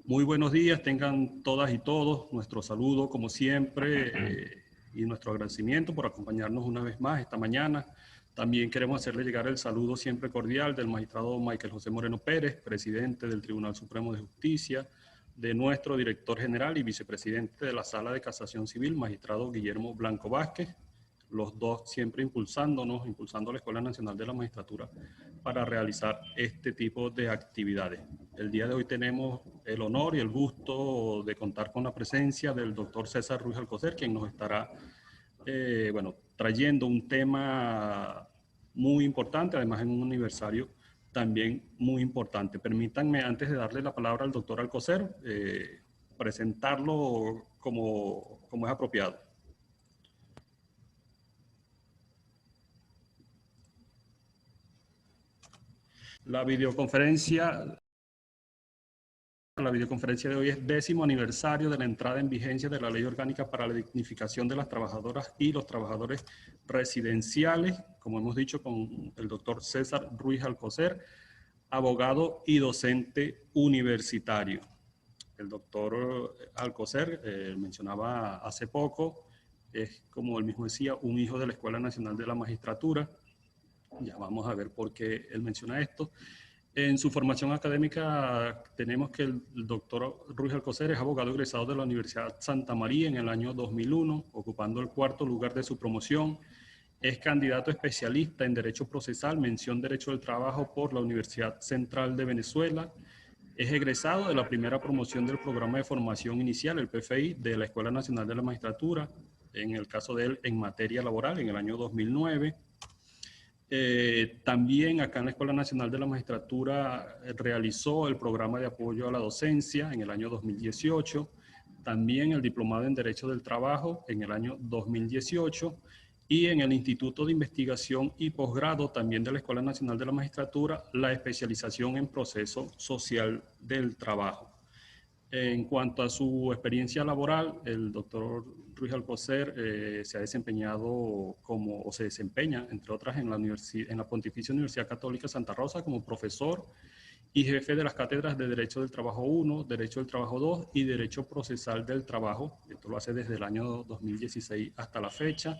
Muy buenos días, tengan todas y todos nuestro saludo como siempre y nuestro agradecimiento por acompañarnos una vez más esta mañana. También queremos hacerle llegar el saludo siempre cordial del magistrado Michael José Moreno Pérez, presidente del Tribunal Supremo de Justicia, de nuestro director general y vicepresidente de la Sala de Casación Civil, magistrado Guillermo Blanco Vázquez, los dos siempre impulsando a la Escuela Nacional de la Magistratura para realizar este tipo de actividades. El día de hoy tenemos el honor y el gusto de contar con la presencia del doctor César Ruiz Alcocer, quien nos estará trayendo un tema muy importante, además en un aniversario también muy importante. Permítanme, antes de darle la palabra al doctor Alcocer, presentarlo como es apropiado. La videoconferencia de hoy es 10º aniversario de la entrada en vigencia de la Ley Orgánica para la Dignificación de las Trabajadoras y los Trabajadores Residenciales, como hemos dicho, con el doctor César Ruiz Alcocer, abogado y docente universitario. El doctor Alcocer, mencionaba hace poco, es, como él mismo decía, un hijo de la Escuela Nacional de la Magistratura. Ya vamos a ver por qué él menciona esto. En su formación académica tenemos que el doctor Ruiz Alcocer es abogado egresado de la Universidad Santa María en el año 2001, ocupando el 4º lugar de su promoción. Es candidato especialista en Derecho Procesal, mención Derecho del Trabajo por la Universidad Central de Venezuela. Es egresado de la primera promoción del Programa de Formación Inicial, el PFI, de la Escuela Nacional de la Magistratura, en el caso de él en materia laboral, en el año 2009. También acá en la Escuela Nacional de la Magistratura realizó el programa de apoyo a la docencia en el año 2018, también el diplomado en Derecho del Trabajo en el año 2018 y en el Instituto de Investigación y Posgrado también de la Escuela Nacional de la Magistratura la especialización en Proceso Social del Trabajo. En cuanto a su experiencia laboral, el doctor Ruiz Alcocer se ha desempeñado se desempeña, entre otras, en la Pontificia Universidad Católica Santa Rosa como profesor y jefe de las cátedras de Derecho del Trabajo 1, Derecho del Trabajo 2 y Derecho Procesal del Trabajo. Esto lo hace desde el año 2016 hasta la fecha.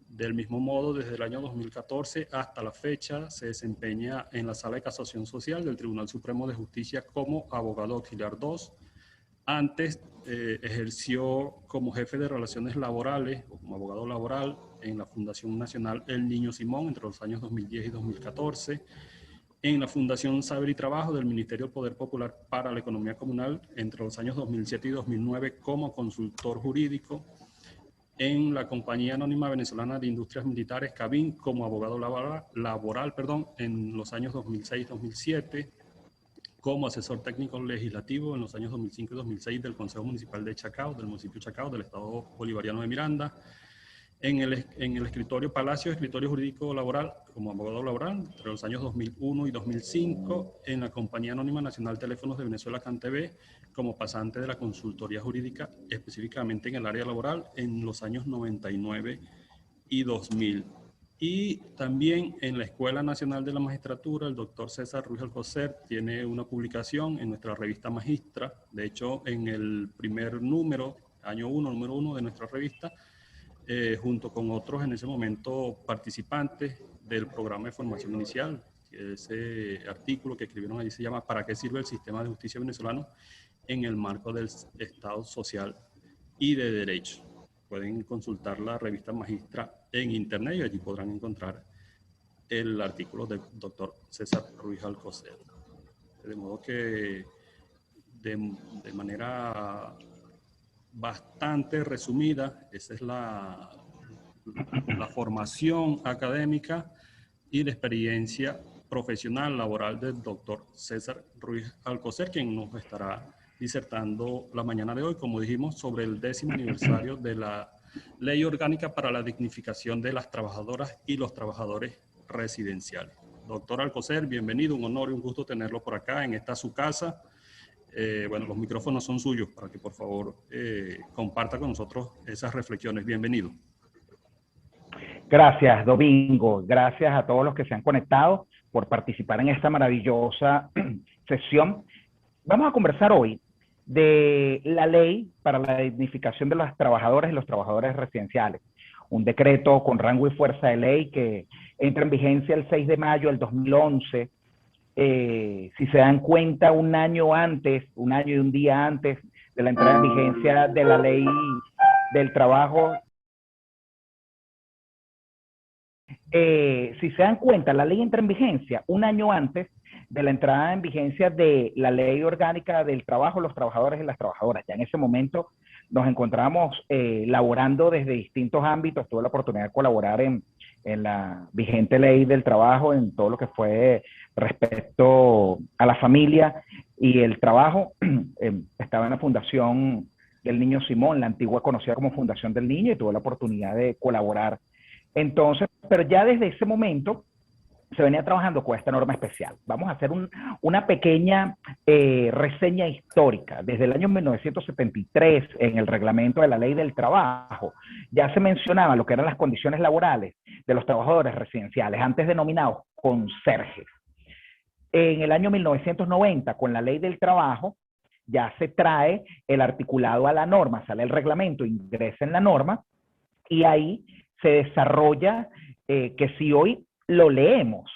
Del mismo modo, desde el año 2014 hasta la fecha, se desempeña en la Sala de Casación Social del Tribunal Supremo de Justicia como abogado auxiliar 2. Antes ejerció como jefe de relaciones laborales o como abogado laboral en la Fundación Nacional El Niño Simón entre los años 2010 y 2014, en la Fundación Saber y Trabajo del Ministerio del Poder Popular para la Economía Comunal entre los años 2007 y 2009 como consultor jurídico, en la Compañía Anónima Venezolana de Industrias Militares, CABIN, como abogado laboral en los años 2006-2007, como asesor técnico legislativo en los años 2005 y 2006 del Consejo Municipal de Chacao, del municipio de Chacao, del Estado Bolivariano de Miranda, en el escritorio Palacio, escritorio jurídico laboral, como abogado laboral, entre los años 2001 y 2005, en la Compañía Anónima Nacional Teléfonos de Venezuela, CanTV, como pasante de la consultoría jurídica, específicamente en el área laboral, en los años 99 y 2000. Y también en la Escuela Nacional de la Magistratura, el doctor César Ruiz Alcocer tiene una publicación en nuestra revista Magistra. De hecho, en el primer número, número 1 de nuestra revista, junto con otros en ese momento participantes del programa de formación inicial. Ese artículo que escribieron allí se llama ¿Para qué sirve el sistema de justicia venezolano en el marco del Estado social y de derecho? Pueden consultar la revista Magistra en internet y allí podrán encontrar el artículo del doctor César Ruiz Alcocer. De modo que de manera bastante resumida, esa es la formación académica y la experiencia profesional laboral del doctor César Ruiz Alcocer, quien nos estará disertando la mañana de hoy, como dijimos, sobre el 10º aniversario de la Ley Orgánica para la Dignificación de las Trabajadoras y los Trabajadores residenciales. Doctor Alcocer, bienvenido, un honor y un gusto tenerlo por acá en esta su casa. Bueno, los micrófonos son suyos para que por favor comparta con nosotros esas reflexiones. Bienvenido. Gracias, Domingo. Gracias a todos los que se han conectado por participar en esta maravillosa sesión. Vamos a conversar hoy de la ley para la dignificación de los trabajadores y los trabajadores residenciales. Un decreto con rango y fuerza de ley que entra en vigencia el 6 de mayo del 2011. Si se dan cuenta, un año y un día antes de la entrada en vigencia de la ley del trabajo. Si se dan cuenta, la ley entra en vigencia un año antes de la entrada en vigencia de la ley orgánica del trabajo, los trabajadores y las trabajadoras. Ya en ese momento nos encontramos laborando desde distintos ámbitos. Tuve la oportunidad de colaborar en la vigente ley del trabajo, en todo lo que fue respecto a la familia y el trabajo. Estaba en la Fundación del Niño Simón, la antigua conocida como Fundación del Niño, y tuve la oportunidad de colaborar. Entonces, pero ya desde ese momento se venía trabajando con esta norma especial. Vamos a hacer una pequeña reseña histórica. Desde el año 1973, en el reglamento de la ley del trabajo, ya se mencionaba lo que eran las condiciones laborales de los trabajadores residenciales, antes denominados conserjes. En el año 1990, con la ley del trabajo, ya se trae el articulado a la norma, sale el reglamento, ingresa en la norma, y ahí se desarrolla que si hoy lo leemos,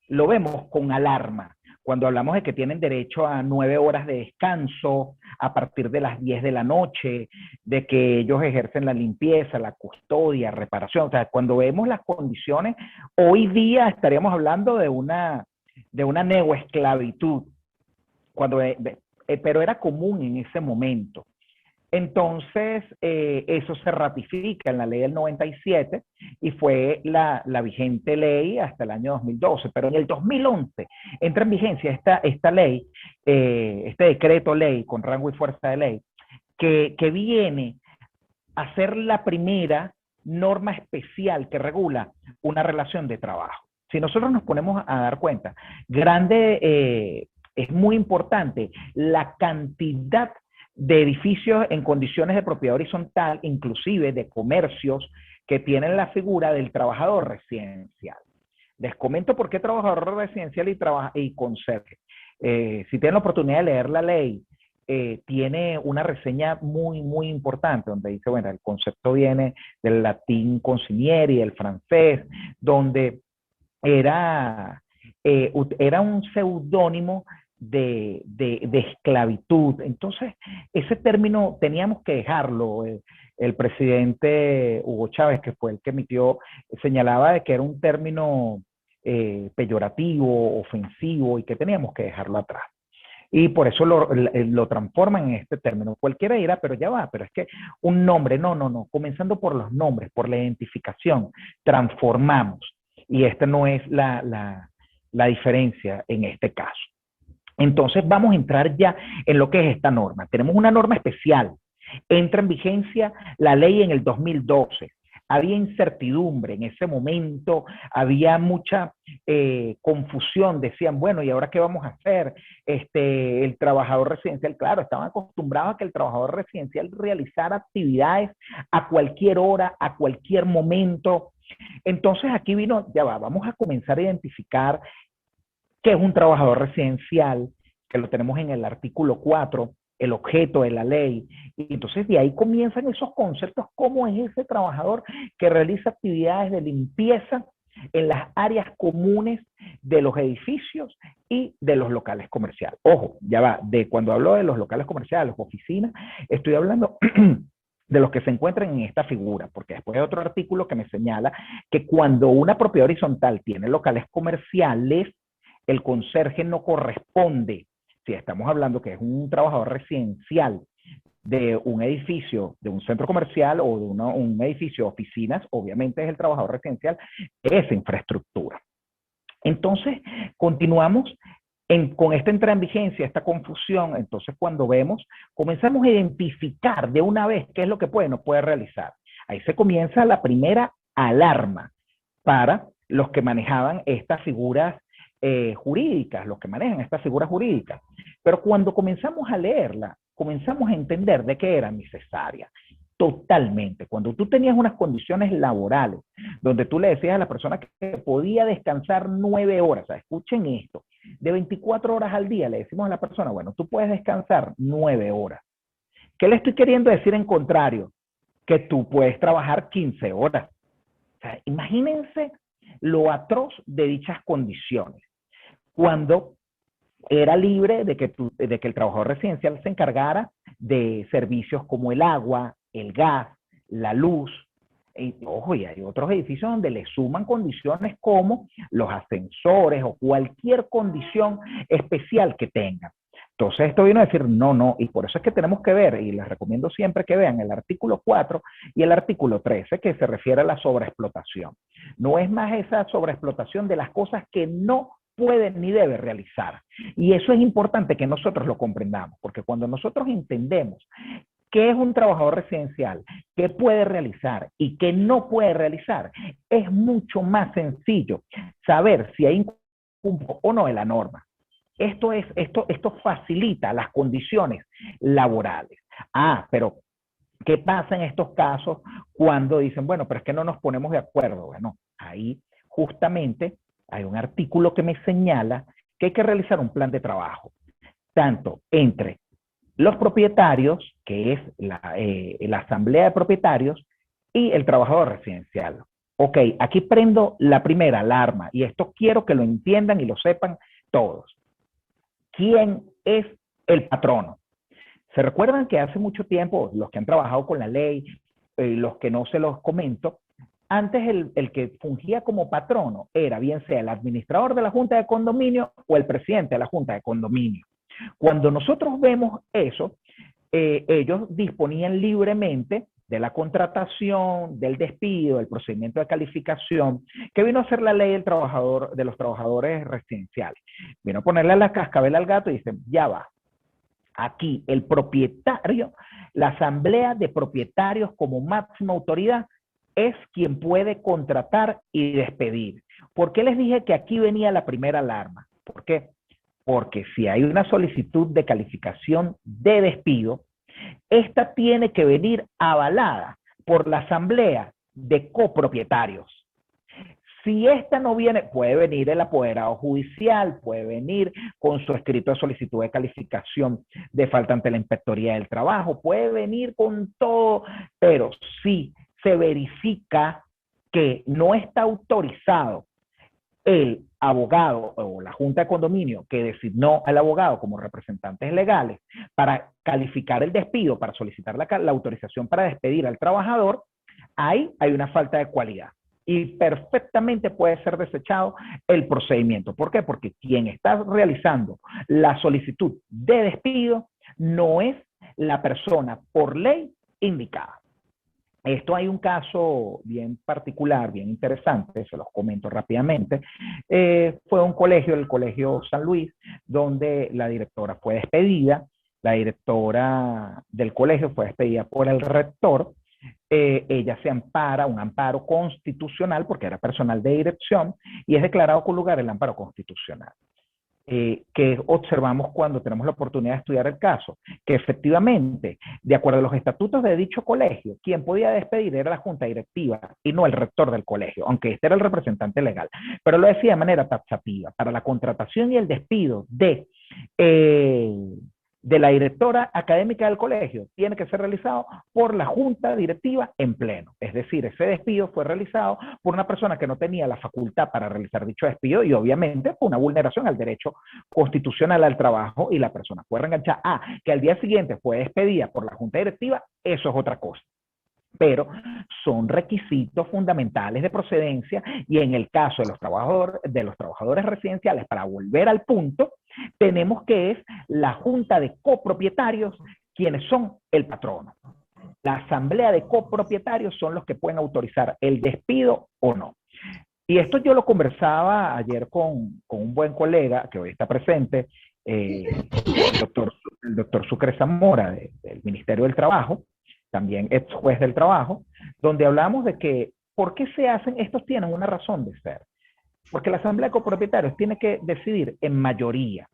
lo vemos con alarma. Cuando hablamos de que tienen derecho a 9 horas de descanso a partir de las 10 de la noche, de que ellos ejercen la limpieza, la custodia, reparación. O sea, cuando vemos las condiciones, hoy día estaríamos hablando de una neoesclavitud, pero era común en ese momento. Entonces, eso se ratifica en la ley del 97 y fue la vigente ley hasta el año 2012. Pero en el 2011 entra en vigencia esta ley, este decreto ley con rango y fuerza de ley, que viene a ser la primera norma especial que regula una relación de trabajo. Si nosotros nos ponemos a dar cuenta, es muy importante la cantidad de edificios en condiciones de propiedad horizontal, inclusive de comercios que tienen la figura del trabajador residencial. Les comento por qué trabajador residencial y conserje. Si tienen la oportunidad de leer la ley, tiene una reseña muy, muy importante, donde dice, bueno, el concepto viene del latín consigliere y del francés, donde era un seudónimo de esclavitud. Entonces, ese término teníamos que dejarlo. El presidente Hugo Chávez, que fue el que emitió, señalaba de que era un término peyorativo, ofensivo, y que teníamos que dejarlo atrás. Y por eso lo transforman en este término. Cualquiera dirá, pero ya va, pero es que un nombre, no. Comenzando por los nombres, por la identificación, transformamos. Y esta no es la diferencia en este caso. Entonces vamos a entrar ya en lo que es esta norma. Tenemos una norma especial. Entra en vigencia la ley en el 2012. Había incertidumbre en ese momento, había mucha confusión. Decían, bueno, ¿y ahora qué vamos a hacer? El trabajador residencial, claro, estaban acostumbrados a que el trabajador residencial realizara actividades a cualquier hora, a cualquier momento. Entonces aquí vino, ya va, vamos a comenzar a identificar qué es un trabajador residencial, que lo tenemos en el artículo 4, el objeto de la ley. Y entonces de ahí comienzan esos conceptos, cómo es ese trabajador que realiza actividades de limpieza en las áreas comunes de los edificios y de los locales comerciales. Ojo, ya va, cuando hablo de los locales comerciales, oficinas, estoy hablando de los que se encuentran en esta figura, porque después hay otro artículo que me señala que cuando una propiedad horizontal tiene locales comerciales, el conserje no corresponde, si estamos hablando que es un trabajador residencial de un edificio, de un centro comercial o de un edificio de oficinas, obviamente es el trabajador residencial de esa infraestructura. Entonces, continuamos con esta entrada en vigencia, esta confusión. Entonces, cuando vemos, comenzamos a identificar de una vez qué es lo que puede o no puede realizar. Ahí se comienza la primera alarma para los que manejaban estas figuras jurídicas, los que manejan estas figuras jurídicas. Pero cuando comenzamos a leerla, comenzamos a entender de qué era necesaria. Totalmente. Cuando tú tenías unas condiciones laborales, donde tú le decías a la persona que podía descansar 9 horas, o sea, escuchen esto, de 24 horas al día le decimos a la persona, bueno, tú puedes descansar 9 horas. ¿Qué le estoy queriendo decir en contrario? Que tú puedes trabajar 15 horas. O sea, imagínense lo atroz de dichas condiciones. Cuando era libre de que el trabajador residencial se encargara de servicios como el agua, el gas, la luz. Y, ojo, y hay otros edificios donde le suman condiciones como los ascensores o cualquier condición especial que tengan. Entonces esto vino a decir no, y por eso es que tenemos que ver, y les recomiendo siempre que vean el artículo 4 y el artículo 13, que se refiere a la sobreexplotación. No es más esa sobreexplotación de las cosas que no pueden ni deben realizar. Y eso es importante que nosotros lo comprendamos, porque cuando nosotros entendemos qué es un trabajador residencial, qué puede realizar y qué no puede realizar, es mucho más sencillo saber si hay incumplimiento o no de la norma. Esto facilita las condiciones laborales. Pero ¿qué pasa en estos casos cuando dicen, bueno, pero es que no nos ponemos de acuerdo? Bueno, ahí justamente hay un artículo que me señala que hay que realizar un plan de trabajo, tanto entre los propietarios, que es la asamblea de propietarios, y el trabajador residencial. Ok, aquí prendo la primera alarma, y esto quiero que lo entiendan y lo sepan todos. ¿Quién es el patrono? ¿Se recuerdan que hace mucho tiempo, los que han trabajado con la ley, los que no se los comento, antes el que fungía como patrono era bien sea el administrador de la junta de condominio o el presidente de la junta de condominio? Cuando nosotros vemos eso, ellos disponían libremente de la contratación, del despido, del procedimiento de calificación, que vino a ser la ley de los trabajadores residenciales. Vino a ponerle la cascabel al gato y dice, ya va. Aquí el propietario, la asamblea de propietarios como máxima autoridad es quien puede contratar y despedir. ¿Por qué les dije que aquí venía la primera alarma? ¿Por qué? Porque si hay una solicitud de calificación de despido, esta tiene que venir avalada por la asamblea de copropietarios. Si esta no viene, puede venir el apoderado judicial, puede venir con su escrito de solicitud de calificación de falta ante la Inspectoría del Trabajo, puede venir con todo, pero si se verifica que no está autorizado el abogado o la junta de condominio que designó al abogado como representantes legales para calificar el despido, para solicitar la autorización para despedir al trabajador, ahí hay una falta de cualidad y perfectamente puede ser desechado el procedimiento. ¿Por qué? Porque quien está realizando la solicitud de despido no es la persona por ley indicada. Esto hay un caso bien particular, bien interesante, se los comento rápidamente. Fue un colegio, el Colegio San Luis, donde la directora fue despedida. La directora del colegio fue despedida por el rector. Ella se ampara, un amparo constitucional, porque era personal de dirección, y es declarado con lugar el amparo constitucional. Que observamos cuando tenemos la oportunidad de estudiar el caso, que efectivamente, de acuerdo a los estatutos de dicho colegio, quien podía despedir era la junta directiva y no el rector del colegio, aunque este era el representante legal, pero lo decía de manera taxativa. Para la contratación y el despido de la directora académica del colegio tiene que ser realizado por la junta directiva en pleno. Es decir, ese despido fue realizado por una persona que no tenía la facultad para realizar dicho despido y obviamente fue una vulneración al derecho constitucional al trabajo y la persona fue reenganchada. Que al día siguiente fue despedida por la junta directiva, eso es otra cosa. Pero son requisitos fundamentales de procedencia y en el caso de los trabajadores residenciales, para volver al punto, tenemos que es la junta de copropietarios quienes son el patrono. La asamblea de copropietarios son los que pueden autorizar el despido o no. Y esto yo lo conversaba ayer con un buen colega que hoy está presente, el doctor Sucre Zamora del Ministerio del Trabajo, también ex juez del trabajo, donde hablamos de que, ¿por qué se hacen? Estos tienen una razón de ser. Porque la asamblea de copropietarios tiene que decidir en mayoría.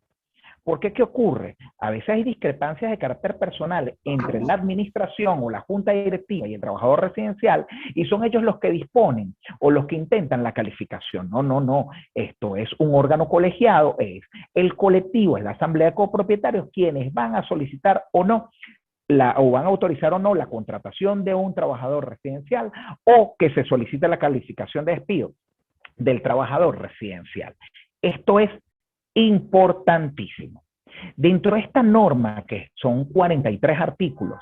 Porque ¿qué ocurre? A veces hay discrepancias de carácter personal entre la administración o la junta directiva y el trabajador residencial, y son ellos los que disponen o los que intentan la calificación. No, no, no. Esto es un órgano colegiado, es el colectivo, es la asamblea de copropietarios quienes van a solicitar o no o van a autorizar o no la contratación de un trabajador residencial, o que se solicite la calificación de despido del trabajador residencial. Esto es importantísimo. Dentro de esta norma, que son 43 artículos,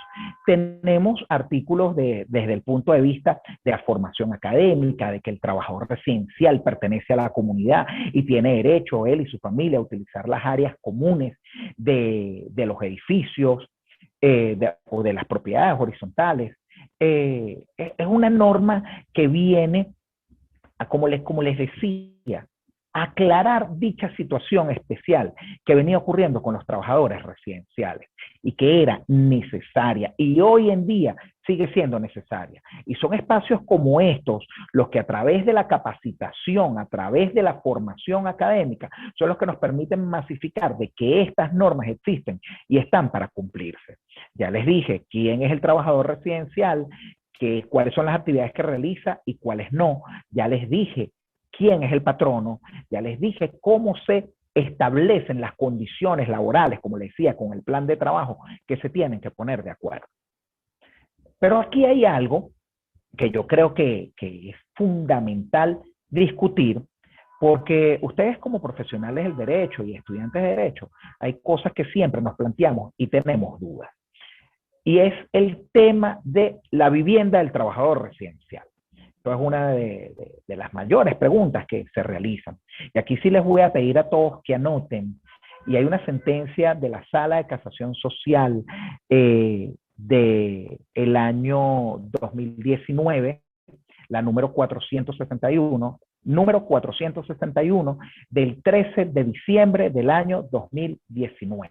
tenemos artículos desde el punto de vista de la formación académica, de que el trabajador residencial pertenece a la comunidad y tiene derecho, él y su familia, a utilizar las áreas comunes de los edificios o de las propiedades horizontales. Es una norma que viene, como les decía, aclarar dicha situación especial que venía ocurriendo con los trabajadores residenciales y que era necesaria y hoy en día sigue siendo necesaria. Y son espacios como estos los que a través de la capacitación, a través de la formación académica, son los que nos permiten masificar de que estas normas existen y están para cumplirse. Ya les dije quién es el trabajador residencial, cuáles son las actividades que realiza y cuáles no. Ya les dije quién es el patrono, ya les dije cómo se establecen las condiciones laborales, como les decía, con el plan de trabajo, que se tienen que poner de acuerdo. Pero aquí hay algo que yo creo que es fundamental discutir, porque ustedes como profesionales del derecho y estudiantes de derecho, hay cosas que siempre nos planteamos y tenemos dudas. Y es el tema de la vivienda del trabajador residencial. Esto es una de las mayores preguntas que se realizan. Y aquí sí les voy a pedir a todos que anoten. Y hay una sentencia de la Sala de Casación Social del año 2019, la número 461 del 13 de diciembre del año 2019.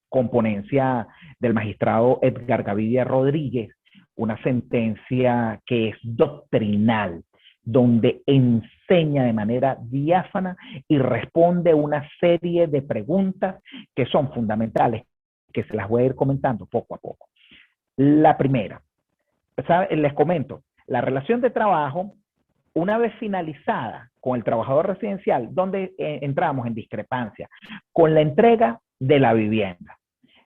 Con ponencia del magistrado Edgar Gavidia Rodríguez, una sentencia que es doctrinal, donde enseña de manera diáfana y responde una serie de preguntas que son fundamentales, que se las voy a ir comentando poco a poco. La primera, les comento, la relación de trabajo, una vez finalizada con el trabajador residencial, donde entramos en discrepancia con la entrega de la vivienda.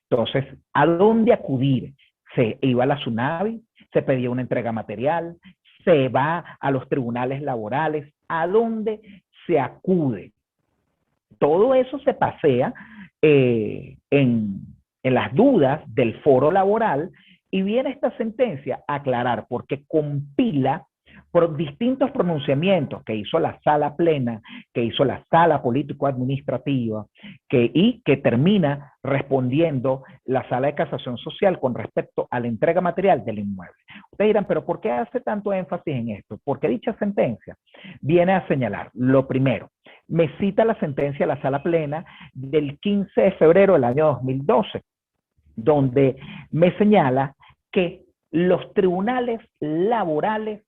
Entonces, ¿a dónde acudir? Se iba a la SUNAVI, se pedía una entrega material, se va a los tribunales laborales, ¿a dónde se acude? Todo eso se pasea en las dudas del foro laboral y viene esta sentencia a aclarar porque compila por distintos pronunciamientos que hizo la sala plena, que hizo la sala político-administrativa, y que termina respondiendo la sala de casación social con respecto a la entrega material del inmueble. Ustedes dirán, pero ¿por qué hace tanto énfasis en esto? Porque dicha sentencia viene a señalar, lo primero, me cita la sentencia de la sala plena del 15 de febrero del año 2012, donde me señala que los tribunales laborales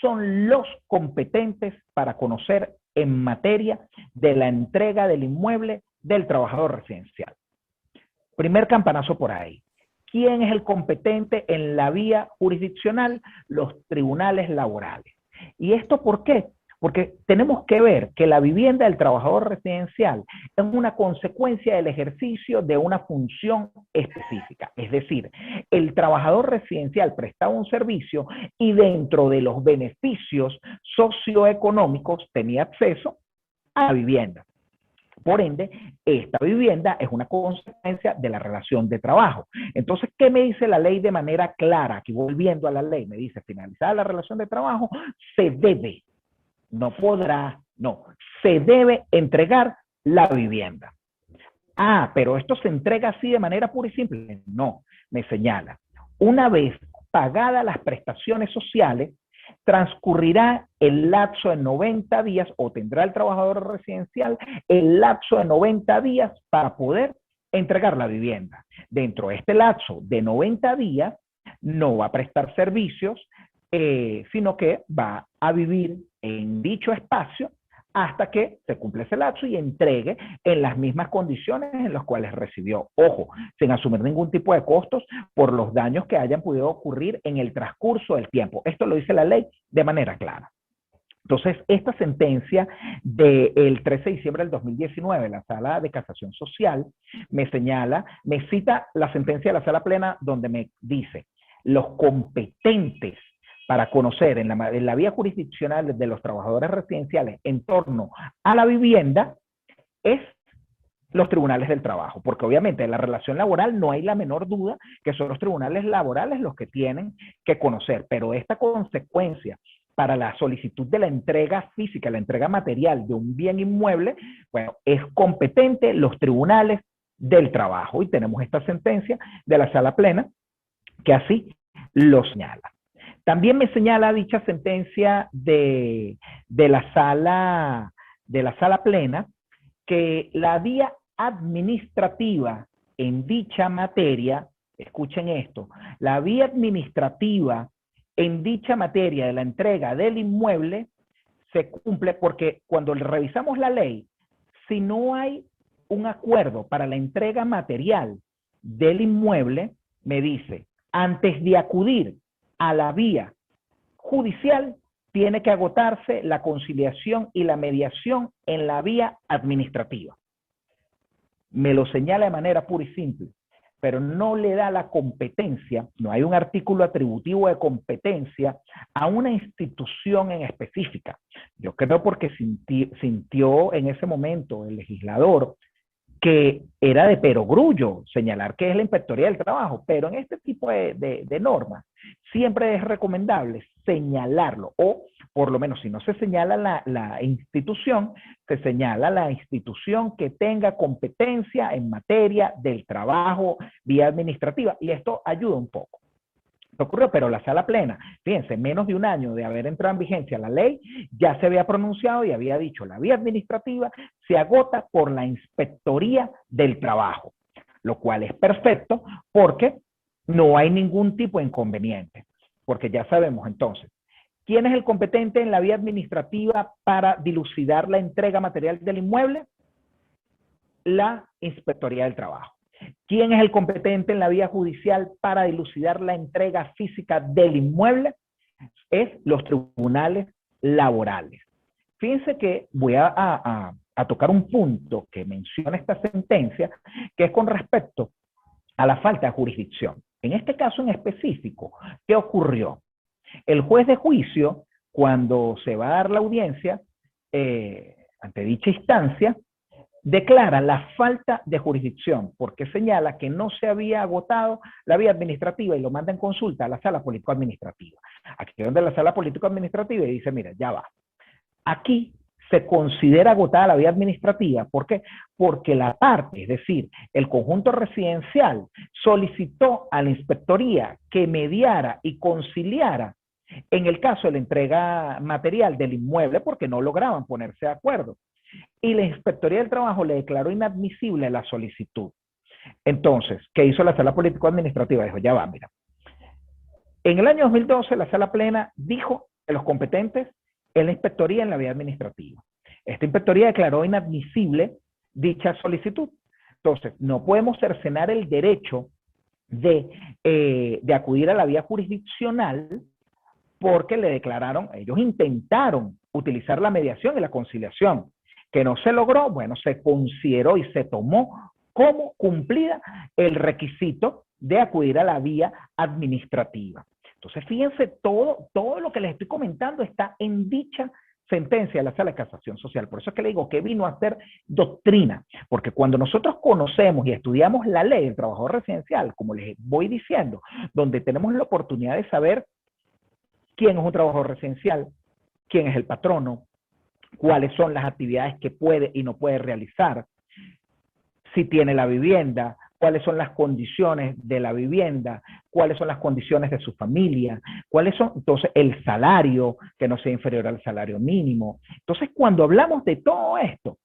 son los competentes para conocer en materia de la entrega del inmueble del trabajador residencial. Primer campanazo por ahí. ¿Quién es el competente en la vía jurisdiccional? Los tribunales laborales. ¿Y esto por qué? Porque tenemos que ver que la vivienda del trabajador residencial es una consecuencia del ejercicio de una función específica. Es decir, el trabajador residencial prestaba un servicio y dentro de los beneficios socioeconómicos tenía acceso a la vivienda. Por ende, esta vivienda es una consecuencia de la relación de trabajo. Entonces, ¿qué me dice la ley de manera clara? Aquí volviendo a la ley, me dice, finalizada la relación de trabajo, se debe, no podrá, no, se debe entregar la vivienda. Ah, pero esto se entrega así de manera pura y simple. No, me señala. Una vez pagadas las prestaciones sociales, transcurrirá el lapso de 90 días o tendrá el trabajador residencial el lapso de 90 días para poder entregar la vivienda. Dentro de este lapso de 90 días no va a prestar servicios, sino que va a vivir en dicho espacio hasta que se cumple ese lapso y entregue en las mismas condiciones en las cuales recibió. Ojo, sin asumir ningún tipo de costos por los daños que hayan podido ocurrir en el transcurso del tiempo. Esto lo dice la ley de manera clara. Entonces, esta sentencia del 13 de diciembre del 2019, la Sala de Casación Social, me señala, me cita la sentencia de la Sala Plena donde me dice, los competentes para conocer en la vía jurisdiccional de los trabajadores residenciales en torno a la vivienda es los tribunales del trabajo, porque obviamente en la relación laboral no hay la menor duda que son los tribunales laborales los que tienen que conocer, pero esta consecuencia para la solicitud de la entrega física, la entrega material de un bien inmueble, bueno, es competente los tribunales del trabajo y tenemos esta sentencia de la Sala Plena que así lo señala. También me señala dicha sentencia de la Sala Plena que la vía administrativa en dicha materia, escuchen esto, la vía administrativa en dicha materia de la entrega del inmueble se cumple porque cuando revisamos la ley, si no hay un acuerdo para la entrega material del inmueble, me dice, antes de acudir a la vía judicial, tiene que agotarse la conciliación y la mediación en la vía administrativa. Me lo señala de manera pura y simple, pero no le da la competencia, no hay un artículo atributivo de competencia a una institución en específica. Yo creo porque sintió en ese momento el legislador que era de perogrullo señalar que es la Inspectoría del Trabajo, pero en este tipo de normas siempre es recomendable señalarlo, o por lo menos si no se señala la institución, se señala la institución que tenga competencia en materia del trabajo vía administrativa, y esto ayuda un poco. Ocurrió, pero la Sala Plena, fíjense, menos de un año de haber entrado en vigencia la ley, ya se había pronunciado y había dicho, la vía administrativa se agota por la Inspectoría del Trabajo, lo cual es perfecto porque no hay ningún tipo de inconveniente, porque ya sabemos entonces, ¿quién es el competente en la vía administrativa para dilucidar la entrega material del inmueble? La Inspectoría del Trabajo. ¿Quién es el competente en la vía judicial para dilucidar la entrega física del inmueble? Es los tribunales laborales. Fíjense que voy a tocar un punto que menciona esta sentencia, que es con respecto a la falta de jurisdicción. En este caso en específico, ¿qué ocurrió? El juez de juicio, cuando se va a dar la audiencia ante dicha instancia, declara la falta de jurisdicción porque señala que no se había agotado la vía administrativa y lo manda en consulta a la Sala Político-Administrativa. Aquí es donde la Sala Político-Administrativa dice, mira, ya va. Aquí se considera agotada la vía administrativa. ¿Por qué? Porque la parte, es decir, el conjunto residencial, solicitó a la inspectoría que mediara y conciliara en el caso de la entrega material del inmueble porque no lograban ponerse de acuerdo. Y la Inspectoría del Trabajo le declaró inadmisible la solicitud. Entonces, ¿qué hizo la Sala Político-Administrativa? Dijo, ya va, mira. En el año 2012, la Sala Plena dijo que los competentes es la Inspectoría en la vía administrativa. Esta Inspectoría declaró inadmisible dicha solicitud. Entonces, no podemos cercenar el derecho de acudir a la vía jurisdiccional porque le declararon, ellos intentaron utilizar la mediación y la conciliación, que no se logró, bueno, se consideró y se tomó como cumplida el requisito de acudir a la vía administrativa. Entonces, fíjense, todo lo que les estoy comentando está en dicha sentencia de la Sala de Casación Social. Por eso es que le digo que vino a ser doctrina, porque cuando nosotros conocemos y estudiamos la ley del trabajador residencial, como les voy diciendo, donde tenemos la oportunidad de saber quién es un trabajador residencial, quién es el patrono, cuáles son las actividades que puede y no puede realizar, si tiene la vivienda, cuáles son las condiciones de la vivienda, cuáles son las condiciones de su familia, cuáles son, entonces, el salario, que no sea inferior al salario mínimo. Entonces, cuando hablamos de todo esto,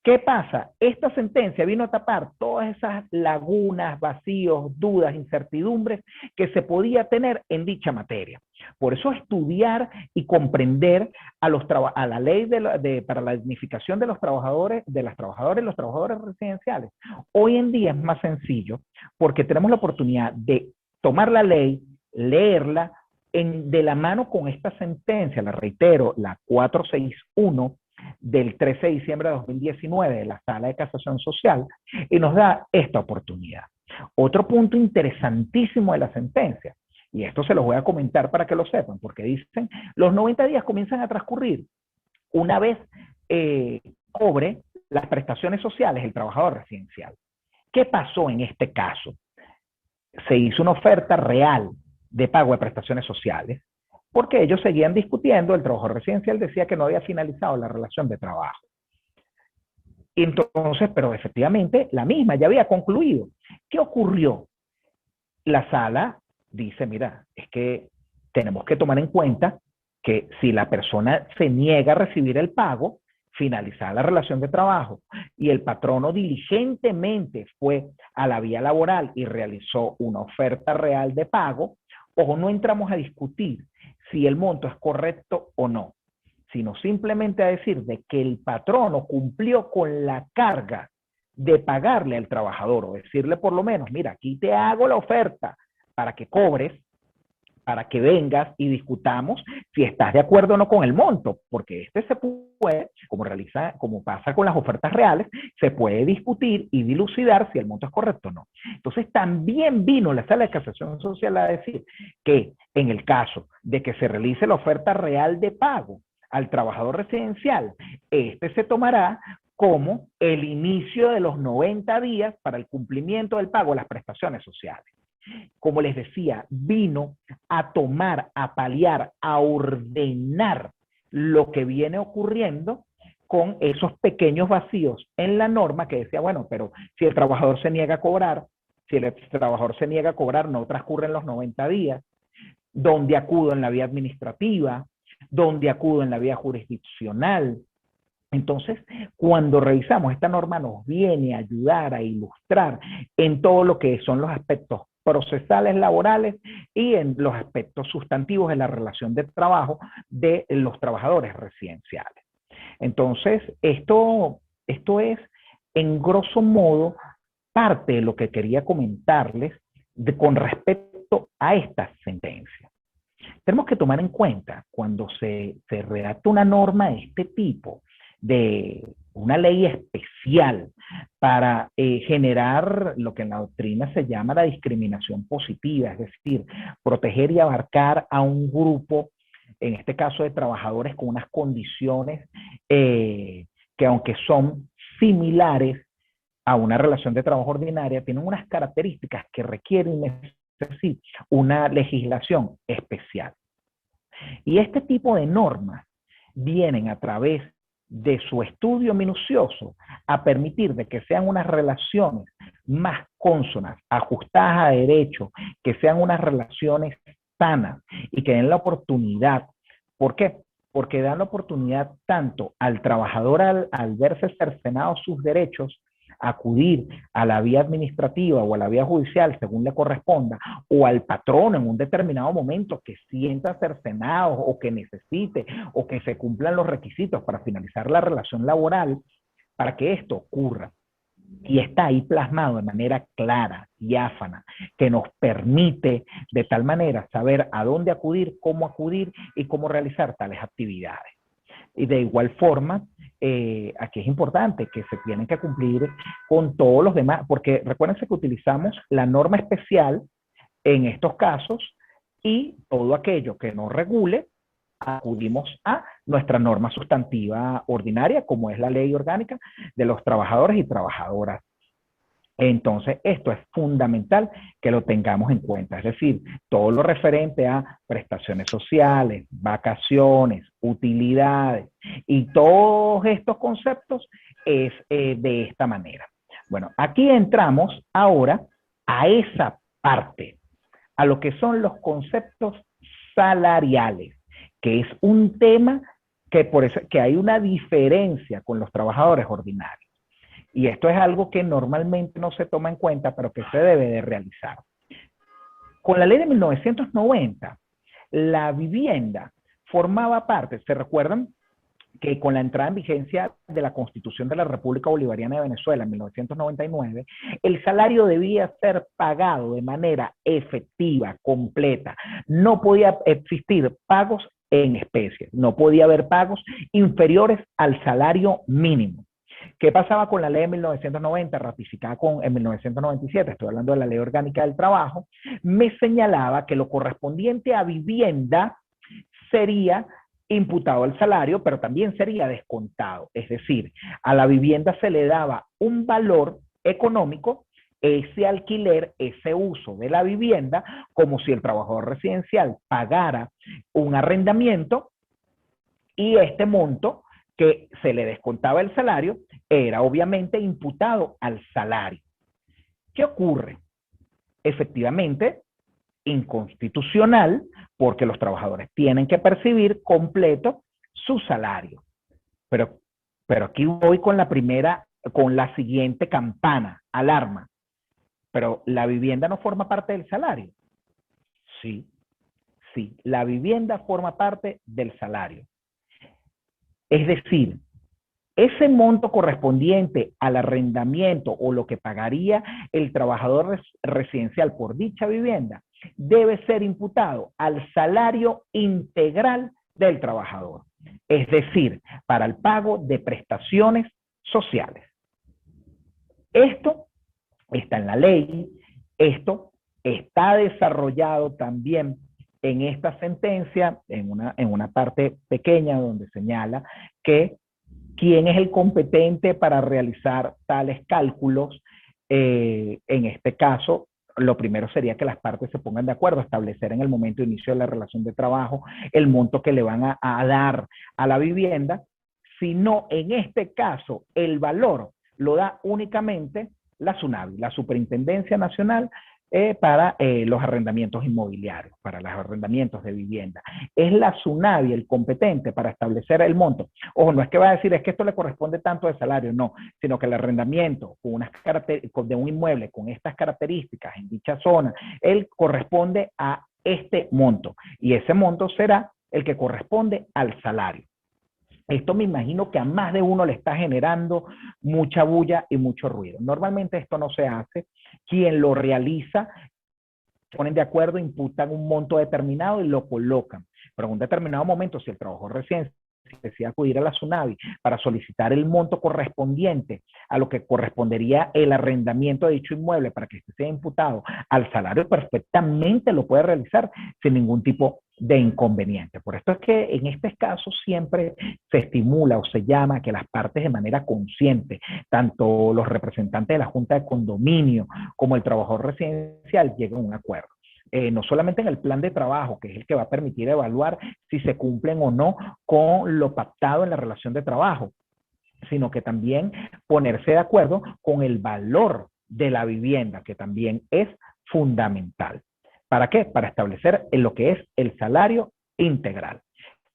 ¿Qué pasa? Esta sentencia vino a tapar todas esas lagunas, vacíos, dudas, incertidumbres que se podía tener en dicha materia. Por eso estudiar y comprender a la ley para la dignificación de los trabajadores, de las trabajadoras y los trabajadores residenciales, hoy en día es más sencillo porque tenemos la oportunidad de tomar la ley, leerla de la mano con esta sentencia, la reitero, la 461 del 13 de diciembre de 2019 de la Sala de Casación Social, y nos da esta oportunidad. Otro punto interesantísimo de la sentencia, y esto se los voy a comentar para que lo sepan, porque dicen, los 90 días comienzan a transcurrir una vez cobre las prestaciones sociales el trabajador residencial. ¿Qué pasó en este caso? Se hizo una oferta real de pago de prestaciones sociales, porque ellos seguían discutiendo, el trabajador residencial decía que no había finalizado la relación de trabajo. Entonces, pero efectivamente, la misma ya había concluido. ¿Qué ocurrió? La sala dice, mira, es que tenemos que tomar en cuenta que si la persona se niega a recibir el pago, finalizar la relación de trabajo, y el patrono diligentemente fue a la vía laboral y realizó una oferta real de pago, ojo, no entramos a discutir si el monto es correcto o no, sino simplemente a decir de que el patrono cumplió con la carga de pagarle al trabajador, o decirle por lo menos, mira, aquí te hago la oferta para que cobres, para que vengas y discutamos si estás de acuerdo o no con el monto, porque se puede, como pasa con las ofertas reales, se puede discutir y dilucidar si el monto es correcto o no. Entonces también vino la Sala de Casación Social a decir que en el caso de que se realice la oferta real de pago al trabajador residencial, se tomará como el inicio de los 90 días para el cumplimiento del pago de las prestaciones sociales. Como les decía, vino a tomar, a paliar, a ordenar lo que viene ocurriendo con esos pequeños vacíos en la norma que decía, bueno, pero si el trabajador se niega a cobrar, si el trabajador se niega a cobrar, no transcurren los 90 días, donde acudo en la vía administrativa, donde acudo en la vía jurisdiccional. Entonces, cuando revisamos esta norma nos viene a ayudar a ilustrar en todo lo que son los aspectos procesales laborales y en los aspectos sustantivos de la relación de trabajo de los trabajadores residenciales. Entonces, esto es, en grosso modo, parte de lo que quería comentarles con respecto a esta sentencia. Tenemos que tomar en cuenta, cuando se redacta una norma de este tipo, de una ley especial para generar lo que en la doctrina se llama la discriminación positiva, es decir, proteger y abarcar a un grupo, en este caso de trabajadores con unas condiciones que aunque son similares a una relación de trabajo ordinaria, tienen unas características que requieren una legislación especial. Y este tipo de normas vienen a través de su estudio minucioso a permitir de que sean unas relaciones más cónsonas, ajustadas a derecho, que sean unas relaciones sanas y que den la oportunidad. ¿Por qué? Porque dan la oportunidad tanto al trabajador al verse cercenados sus derechos, acudir a la vía administrativa o a la vía judicial según le corresponda, o al patrono en un determinado momento que sienta cercenado o que necesite o que se cumplan los requisitos para finalizar la relación laboral, para que esto ocurra. Y está ahí plasmado de manera clara, diáfana, que nos permite de tal manera saber a dónde acudir y cómo realizar tales actividades. Y de igual forma, aquí es importante que se tienen que cumplir con todos los demás, porque recuérdense que utilizamos la norma especial en estos casos y todo aquello que no regule, acudimos a nuestra norma sustantiva ordinaria, como es la ley orgánica de los trabajadores y trabajadoras. Entonces, esto es fundamental que lo tengamos en cuenta, es decir, todo lo referente a prestaciones sociales, vacaciones, utilidades y todos estos conceptos es de esta manera. Bueno, aquí entramos ahora a esa parte, a lo que son los conceptos salariales, que es un tema que por eso que hay una diferencia con los trabajadores ordinarios. Y esto es algo que normalmente no se toma en cuenta, pero que se debe de realizar. Con la ley de 1990, la vivienda formaba parte, ¿se recuerdan? Que con la entrada en vigencia de la Constitución de la República Bolivariana de Venezuela en 1999, el salario debía ser pagado de manera efectiva, completa. No podía existir pagos en especie, no podía haber pagos inferiores al salario mínimo. ¿Qué pasaba con la ley de 1990, ratificada en 1997? Estoy hablando de la Ley Orgánica del Trabajo. Me señalaba que lo correspondiente a vivienda sería imputado al salario, pero también sería descontado. Es decir, a la vivienda se le daba un valor económico, ese alquiler, ese uso de la vivienda, como si el trabajador residencial pagara un arrendamiento, y este monto que se le descontaba el salario era obviamente imputado al salario. ¿Qué ocurre? Efectivamente, inconstitucional, porque los trabajadores tienen que percibir completo su salario. Pero aquí voy con la siguiente campana, alarma. Pero la vivienda no forma parte del salario. Sí, la vivienda forma parte del salario. Es decir, ese monto correspondiente al arrendamiento o lo que pagaría el trabajador residencial por dicha vivienda debe ser imputado al salario integral del trabajador. Es decir, para el pago de prestaciones sociales. Esto está en la ley, esto está desarrollado también en esta sentencia, en una parte pequeña donde señala que quién es el competente para realizar tales cálculos. En este caso, lo primero sería que las partes se pongan de acuerdo, establecer en el momento de inicio de la relación de trabajo el monto que le van a dar a la vivienda, sino en este caso el valor lo da únicamente la SUNAVI, la Superintendencia Nacional para los arrendamientos inmobiliarios, para los arrendamientos de vivienda. Es la SUNAVI el competente para establecer el monto. Ojo, no es que va a decir, es que esto le corresponde tanto de salario, no, sino que el arrendamiento de un inmueble con estas características en dicha zona, él corresponde a este monto, y ese monto será el que corresponde al salario. Esto me imagino que a más de uno le está generando mucha bulla y mucho ruido. Normalmente esto no se hace. Quien lo realiza, se ponen de acuerdo, imputan un monto determinado y lo colocan. Pero en un determinado momento, si el trabajador recién decide acudir a la SUNAVI para solicitar el monto correspondiente a lo que correspondería el arrendamiento de dicho inmueble para que este sea imputado al salario, perfectamente lo puede realizar sin ningún tipo de inconveniente. Por esto es que en este caso siempre se estimula o se llama que las partes de manera consciente, tanto los representantes de la Junta de Condominio como el trabajador residencial, lleguen a un acuerdo. No solamente en el plan de trabajo, que es el que va a permitir evaluar si se cumplen o no con lo pactado en la relación de trabajo, sino que también ponerse de acuerdo con el valor de la vivienda, que también es fundamental. ¿Para qué? Para establecer lo que es el salario integral.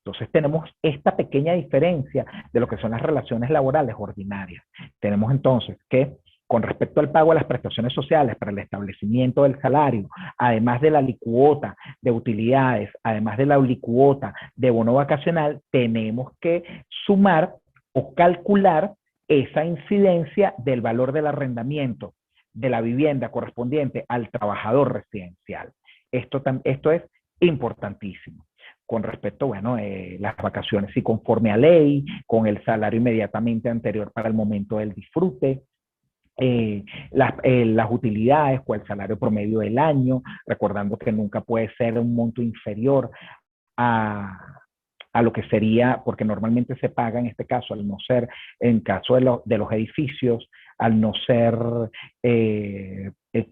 Entonces tenemos esta pequeña diferencia de lo que son las relaciones laborales ordinarias. Tenemos entonces que con respecto al pago de las prestaciones sociales para el establecimiento del salario, además de la alicuota de utilidades, además de la alicuota de bono vacacional, tenemos que sumar o calcular esa incidencia del valor del arrendamiento de la vivienda correspondiente al trabajador residencial. Esto es importantísimo. Con respecto, bueno, las vacaciones, y conforme a ley, con el salario inmediatamente anterior para el momento del disfrute, las utilidades o el salario promedio del año, recordando que nunca puede ser un monto inferior a lo que sería, porque normalmente se paga en este caso, al no ser, en caso de los edificios, al no ser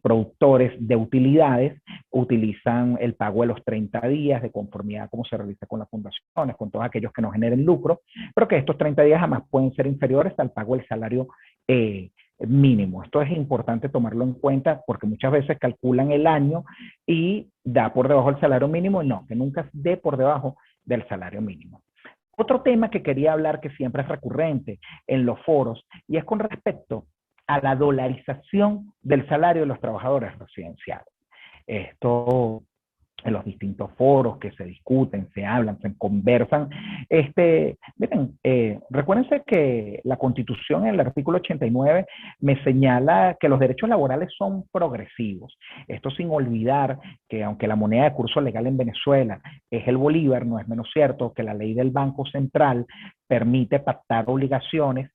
productores de utilidades, utilizan el pago de los 30 días de conformidad como se realiza con las fundaciones, con todos aquellos que no generen lucro, pero que estos 30 días jamás pueden ser inferiores al pago del salario mínimo. Esto es importante tomarlo en cuenta porque muchas veces calculan el año y da por debajo del salario mínimo. No, que nunca dé por debajo del salario mínimo. Otro tema que quería hablar, que siempre es recurrente en los foros, y es con respecto a la dolarización del salario de los trabajadores residenciales. Esto en los distintos foros que se discuten, se hablan, se conversan. Miren, recuérdense que la Constitución, en el artículo 89, me señala que los derechos laborales son progresivos. Esto sin olvidar que aunque la moneda de curso legal en Venezuela es el bolívar, no es menos cierto que la ley del Banco Central permite pactar obligaciones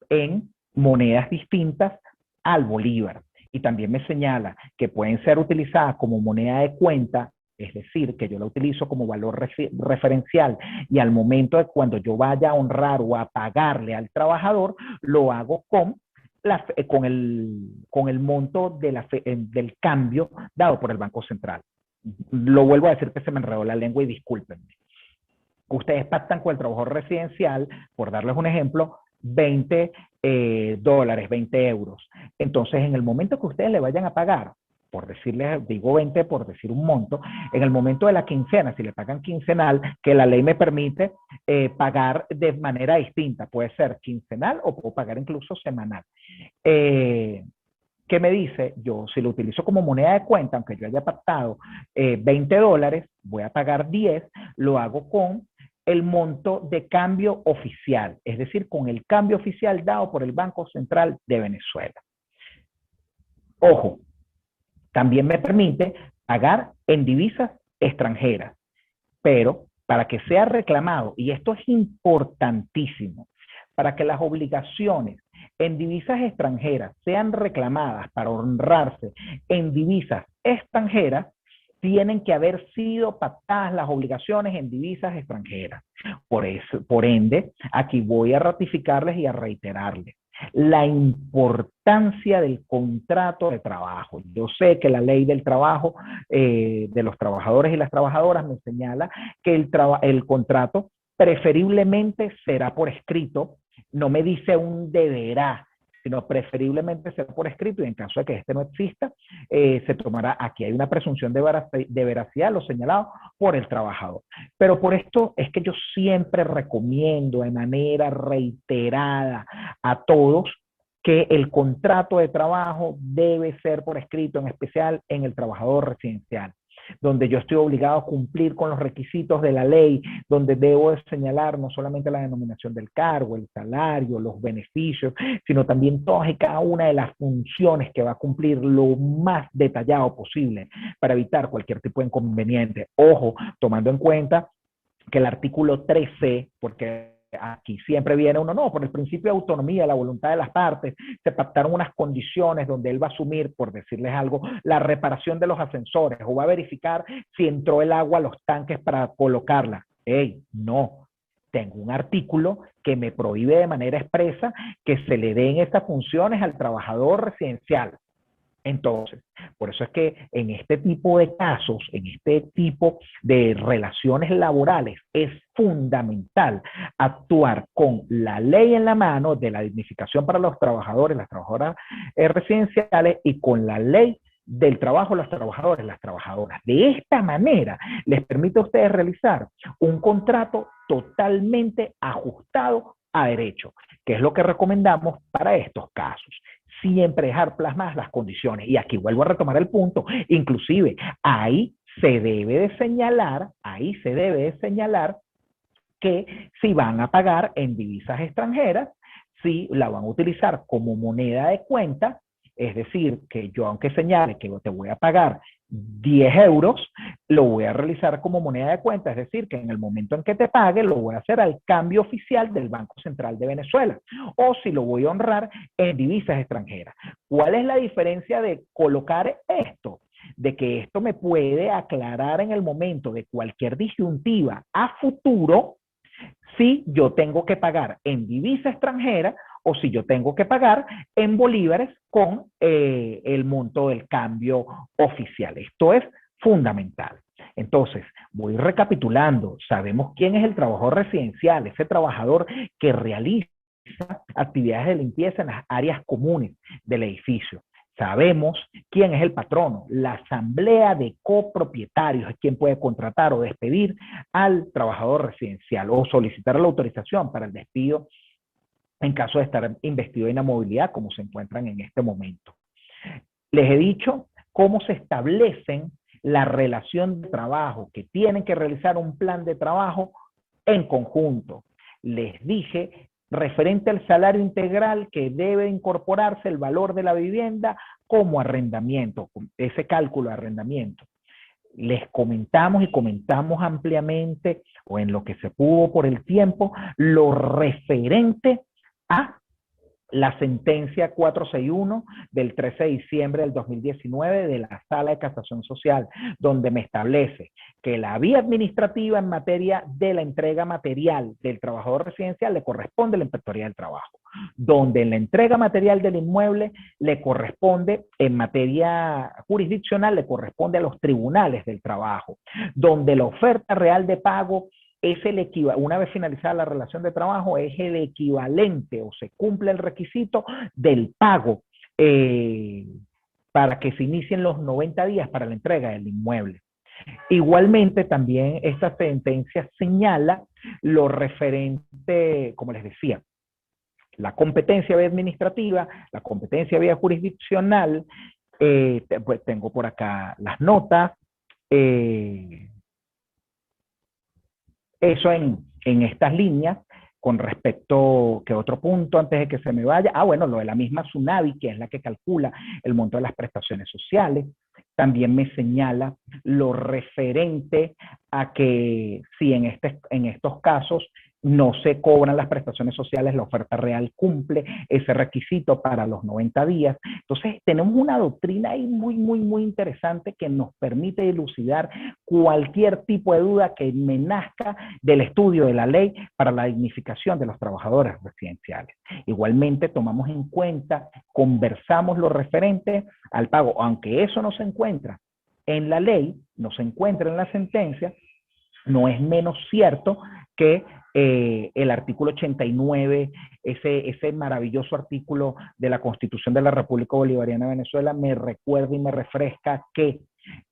en monedas distintas al bolívar. Y también me señala que pueden ser utilizadas como moneda de cuenta, es decir, que yo la utilizo como valor referencial y al momento de cuando yo vaya a honrar o a pagarle al trabajador, lo hago con el monto del cambio dado por el Banco Central. Lo vuelvo a decir que se me enredó la lengua y discúlpenme. Ustedes pactan con el trabajador residencial, por darles un ejemplo, 20 dólares, 20 euros. Entonces, en el momento que ustedes le vayan a pagar, por decirles, digo 20 por decir un monto, en el momento de la quincena, si le pagan quincenal, que la ley me permite pagar de manera distinta, puede ser quincenal o puedo pagar incluso semanal. ¿Qué me dice? Yo, si lo utilizo como moneda de cuenta, aunque yo haya pactado 20 dólares, voy a pagar 10, lo hago con el monto de cambio oficial, es decir, con el cambio oficial dado por el Banco Central de Venezuela. Ojo, también me permite pagar en divisas extranjeras, pero para que sea reclamado, y esto es importantísimo, para que las obligaciones en divisas extranjeras sean reclamadas para honrarse en divisas extranjeras, tienen que haber sido pactadas las obligaciones en divisas extranjeras. Por ende, aquí voy a ratificarles y a reiterarles la importancia del contrato de trabajo. Yo sé que la ley del trabajo de los trabajadores y las trabajadoras me señala que el contrato preferiblemente será por escrito, no me dice un deberá, sino preferiblemente será por escrito, y en caso de que este no exista, se tomará, aquí hay una presunción de veracidad, lo señalado por el trabajador. Pero por esto es que yo siempre recomiendo de manera reiterada a todos que el contrato de trabajo debe ser por escrito, en especial en el trabajador residencial, donde yo estoy obligado a cumplir con los requisitos de la ley, donde debo señalar no solamente la denominación del cargo, el salario, los beneficios, sino también todas y cada una de las funciones que va a cumplir lo más detallado posible para evitar cualquier tipo de inconveniente. Ojo, tomando en cuenta que el artículo 13, porque aquí siempre viene uno, no, por el principio de autonomía, la voluntad de las partes, se pactaron unas condiciones donde él va a asumir, por decirles algo, la reparación de los ascensores o va a verificar si entró el agua a los tanques para colocarla. ¡Ey! No. Tengo un artículo que me prohíbe de manera expresa que se le den estas funciones al trabajador residencial. Entonces, por eso es que en este tipo de casos, en este tipo de relaciones laborales, es fundamental actuar con la ley en la mano de la dignificación para los trabajadores, las trabajadoras residenciales, y con la ley del trabajo, los trabajadores, las trabajadoras. De esta manera, les permite a ustedes realizar un contrato totalmente ajustado a derecho, que es lo que recomendamos para estos casos. Siempre dejar plasmadas las condiciones. Y aquí vuelvo a retomar el punto. Inclusive, ahí se debe de señalar que si van a pagar en divisas extranjeras, si la van a utilizar como moneda de cuenta, es decir, que yo aunque señale que te voy a pagar 10 euros, lo voy a realizar como moneda de cuenta, es decir, que en el momento en que te pague, lo voy a hacer al cambio oficial del Banco Central de Venezuela, o si lo voy a honrar en divisas extranjeras. ¿Cuál es la diferencia de colocar esto? De que esto me puede aclarar en el momento de cualquier disyuntiva a futuro si yo tengo que pagar en divisa extranjera o si yo tengo que pagar en bolívares con el monto del cambio oficial. Esto es fundamental. Entonces, voy recapitulando. Sabemos quién es el trabajador residencial, ese trabajador que realiza actividades de limpieza en las áreas comunes del edificio. Sabemos quién es el patrono. La asamblea de copropietarios es quien puede contratar o despedir al trabajador residencial o solicitar la autorización para el despido en caso de estar investido de inamovilidad, como se encuentran en este momento. Les he dicho cómo se establecen la relación de trabajo, que tienen que realizar un plan de trabajo en conjunto. Les dije, referente al salario integral, que debe incorporarse el valor de la vivienda como arrendamiento, ese cálculo de arrendamiento. Les comentamos y comentamos ampliamente, o en lo que se pudo por el tiempo, lo referente a la sentencia 461 del 13 de diciembre del 2019 de la Sala de Casación Social, donde me establece que la vía administrativa en materia de la entrega material del trabajador residencial le corresponde a la Inspectoría del Trabajo, donde en la entrega material del inmueble le corresponde, en materia jurisdiccional, le corresponde a los tribunales del trabajo, donde la oferta real de pago es una vez finalizada la relación de trabajo, es el equivalente o se cumple el requisito del pago para que se inicien los 90 días para la entrega del inmueble. Igualmente, también esta sentencia señala lo referente, como les decía, la competencia vía administrativa, la competencia vía jurisdiccional. Pues tengo por acá las notas. Eso en estas líneas. Con respecto, ¿qué otro punto antes de que se me vaya? Bueno, lo de la misma SUNAVI, que es la que calcula el monto de las prestaciones sociales. También me señala lo referente a que si en estos casos no se cobran las prestaciones sociales, la oferta real cumple ese requisito para los 90 días. Entonces, tenemos una doctrina ahí muy, muy, muy interesante que nos permite dilucidar cualquier tipo de duda que me nazca del estudio de la ley para la dignificación de los trabajadores residenciales. Igualmente, tomamos en cuenta, conversamos lo referente al pago, aunque eso no se encuentra en la ley, no se encuentra en la sentencia, no es menos cierto que el artículo 89, ese maravilloso artículo de la Constitución de la República Bolivariana de Venezuela, me recuerda y me refresca que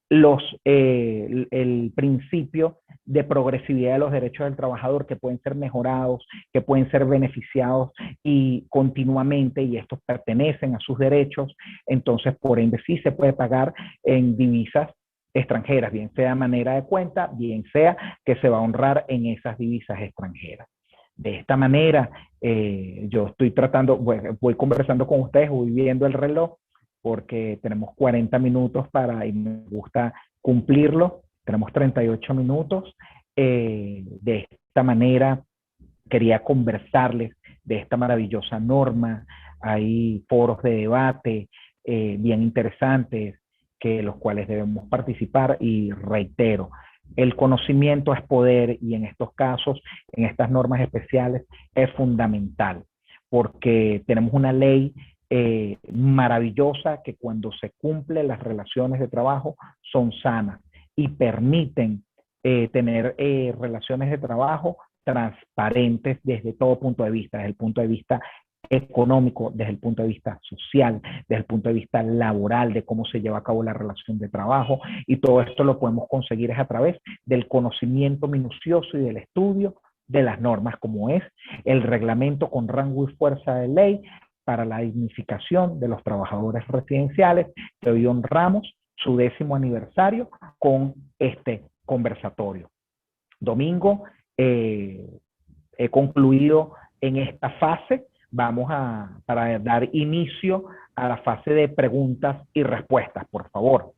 el principio de progresividad de los derechos del trabajador, que pueden ser mejorados, que pueden ser beneficiados y continuamente, y estos pertenecen a sus derechos, entonces por ende sí se puede pagar en divisas extranjeras, bien sea de manera de cuenta, bien sea que se va a honrar en esas divisas extranjeras. De esta manera, yo estoy tratando, voy conversando con ustedes, voy viendo el reloj, porque tenemos 40 minutos y me gusta cumplirlo. Tenemos 38 minutos. De esta manera, quería conversarles de esta maravillosa norma. Hay foros de debate bien interesantes, los cuales debemos participar, y reitero, el conocimiento es poder, y en estos casos, en estas normas especiales, es fundamental, porque tenemos una ley maravillosa que cuando se cumple las relaciones de trabajo son sanas y permiten tener relaciones de trabajo transparentes desde todo punto de vista, desde el punto de vista económico, desde el punto de vista social, desde el punto de vista laboral, de cómo se lleva a cabo la relación de trabajo, y todo esto lo podemos conseguir es a través del conocimiento minucioso y del estudio de las normas, como es el reglamento con rango y fuerza de ley para la dignificación de los trabajadores residenciales, que hoy honramos su 10º aniversario con este conversatorio. Domingo, he concluido en esta fase. Vamos para dar inicio a la fase de preguntas y respuestas, por favor.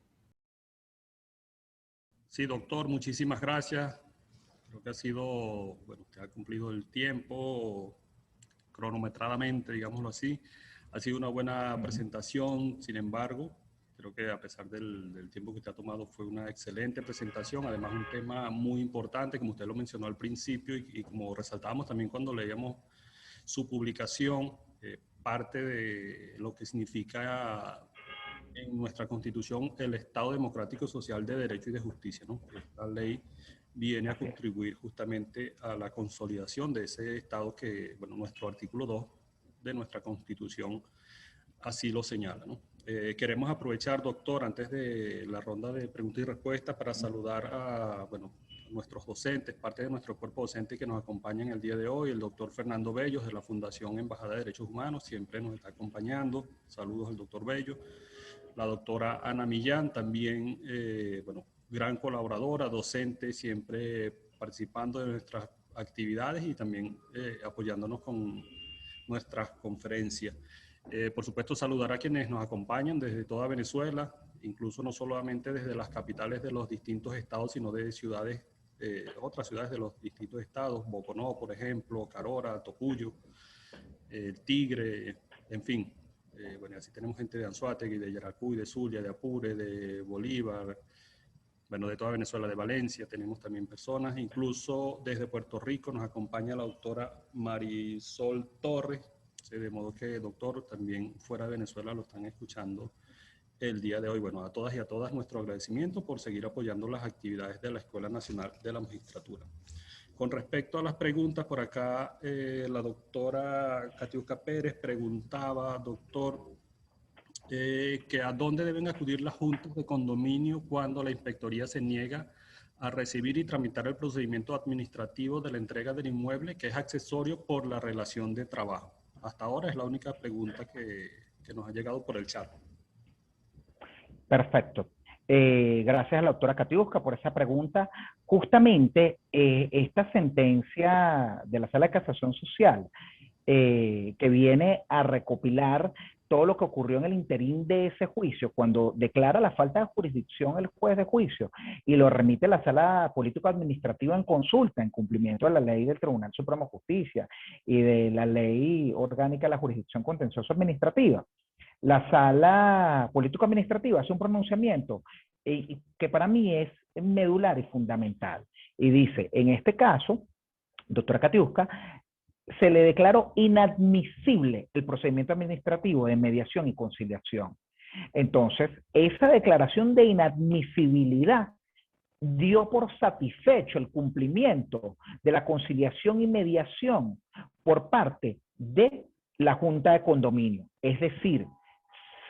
Sí, doctor, muchísimas gracias. Creo que ha sido, bueno, usted ha cumplido el tiempo cronometradamente, digámoslo así. Ha sido una buena presentación, sin embargo, creo que a pesar del tiempo que usted ha tomado, fue una excelente presentación. Además, un tema muy importante, como usted lo mencionó al principio, y como resaltábamos también cuando leíamos su publicación, parte de lo que significa en nuestra Constitución el Estado Democrático Social de Derecho y de Justicia, ¿no? Esta ley viene a contribuir justamente a la consolidación de ese Estado que, bueno, nuestro artículo 2 de nuestra Constitución así lo señala, ¿no? Queremos aprovechar, doctor, antes de la ronda de preguntas y respuestas, para saludar a, bueno, nuestros docentes, parte de nuestro cuerpo docente que nos acompañan el día de hoy, el doctor Fernando Bellos de la Fundación Embajada de Derechos Humanos, siempre nos está acompañando. Saludos al doctor Bello. La doctora Ana Millán, también, bueno, gran colaboradora, docente, siempre participando de nuestras actividades y también apoyándonos con nuestras conferencias. Por supuesto, saludar a quienes nos acompañan desde toda Venezuela, incluso no solamente desde las capitales de los distintos estados, sino de ciudades, otras ciudades de los distintos estados, Boconó, por ejemplo, Carora, Tocuyo, El Tigre, en fin. Bueno, así tenemos gente de Anzoátegui, de Yaracuy, de Zulia, de Apure, de Bolívar, bueno, de toda Venezuela, de Valencia, tenemos también personas, incluso desde Puerto Rico nos acompaña la doctora Marisol Torres, de modo que, doctor, también fuera de Venezuela lo están escuchando el día de hoy. Bueno, a todas y a todas nuestro agradecimiento por seguir apoyando las actividades de la Escuela Nacional de la Magistratura. Con respecto a las preguntas, por acá la doctora Catiusca Pérez preguntaba, doctor, que a dónde deben acudir las juntas de condominio cuando la inspectoría se niega a recibir y tramitar el procedimiento administrativo de la entrega del inmueble que es accesorio por la relación de trabajo. Hasta ahora es la única pregunta que nos ha llegado por el chat. Perfecto. Gracias a la doctora Catiusca por esa pregunta. Justamente esta sentencia de la Sala de Casación Social que viene a recopilar todo lo que ocurrió en el interín de ese juicio, cuando declara la falta de jurisdicción el juez de juicio y lo remite a la Sala Político-Administrativa en consulta, en cumplimiento de la ley del Tribunal Supremo de Justicia y de la ley orgánica de la jurisdicción contencioso administrativa. La Sala Político-Administrativa hace un pronunciamiento que para mí es medular y fundamental. Y dice, en este caso, doctora Catiusca, se le declaró inadmisible el procedimiento administrativo de mediación y conciliación. Entonces, esa declaración de inadmisibilidad dio por satisfecho el cumplimiento de la conciliación y mediación por parte de la Junta de Condominio. Es decir,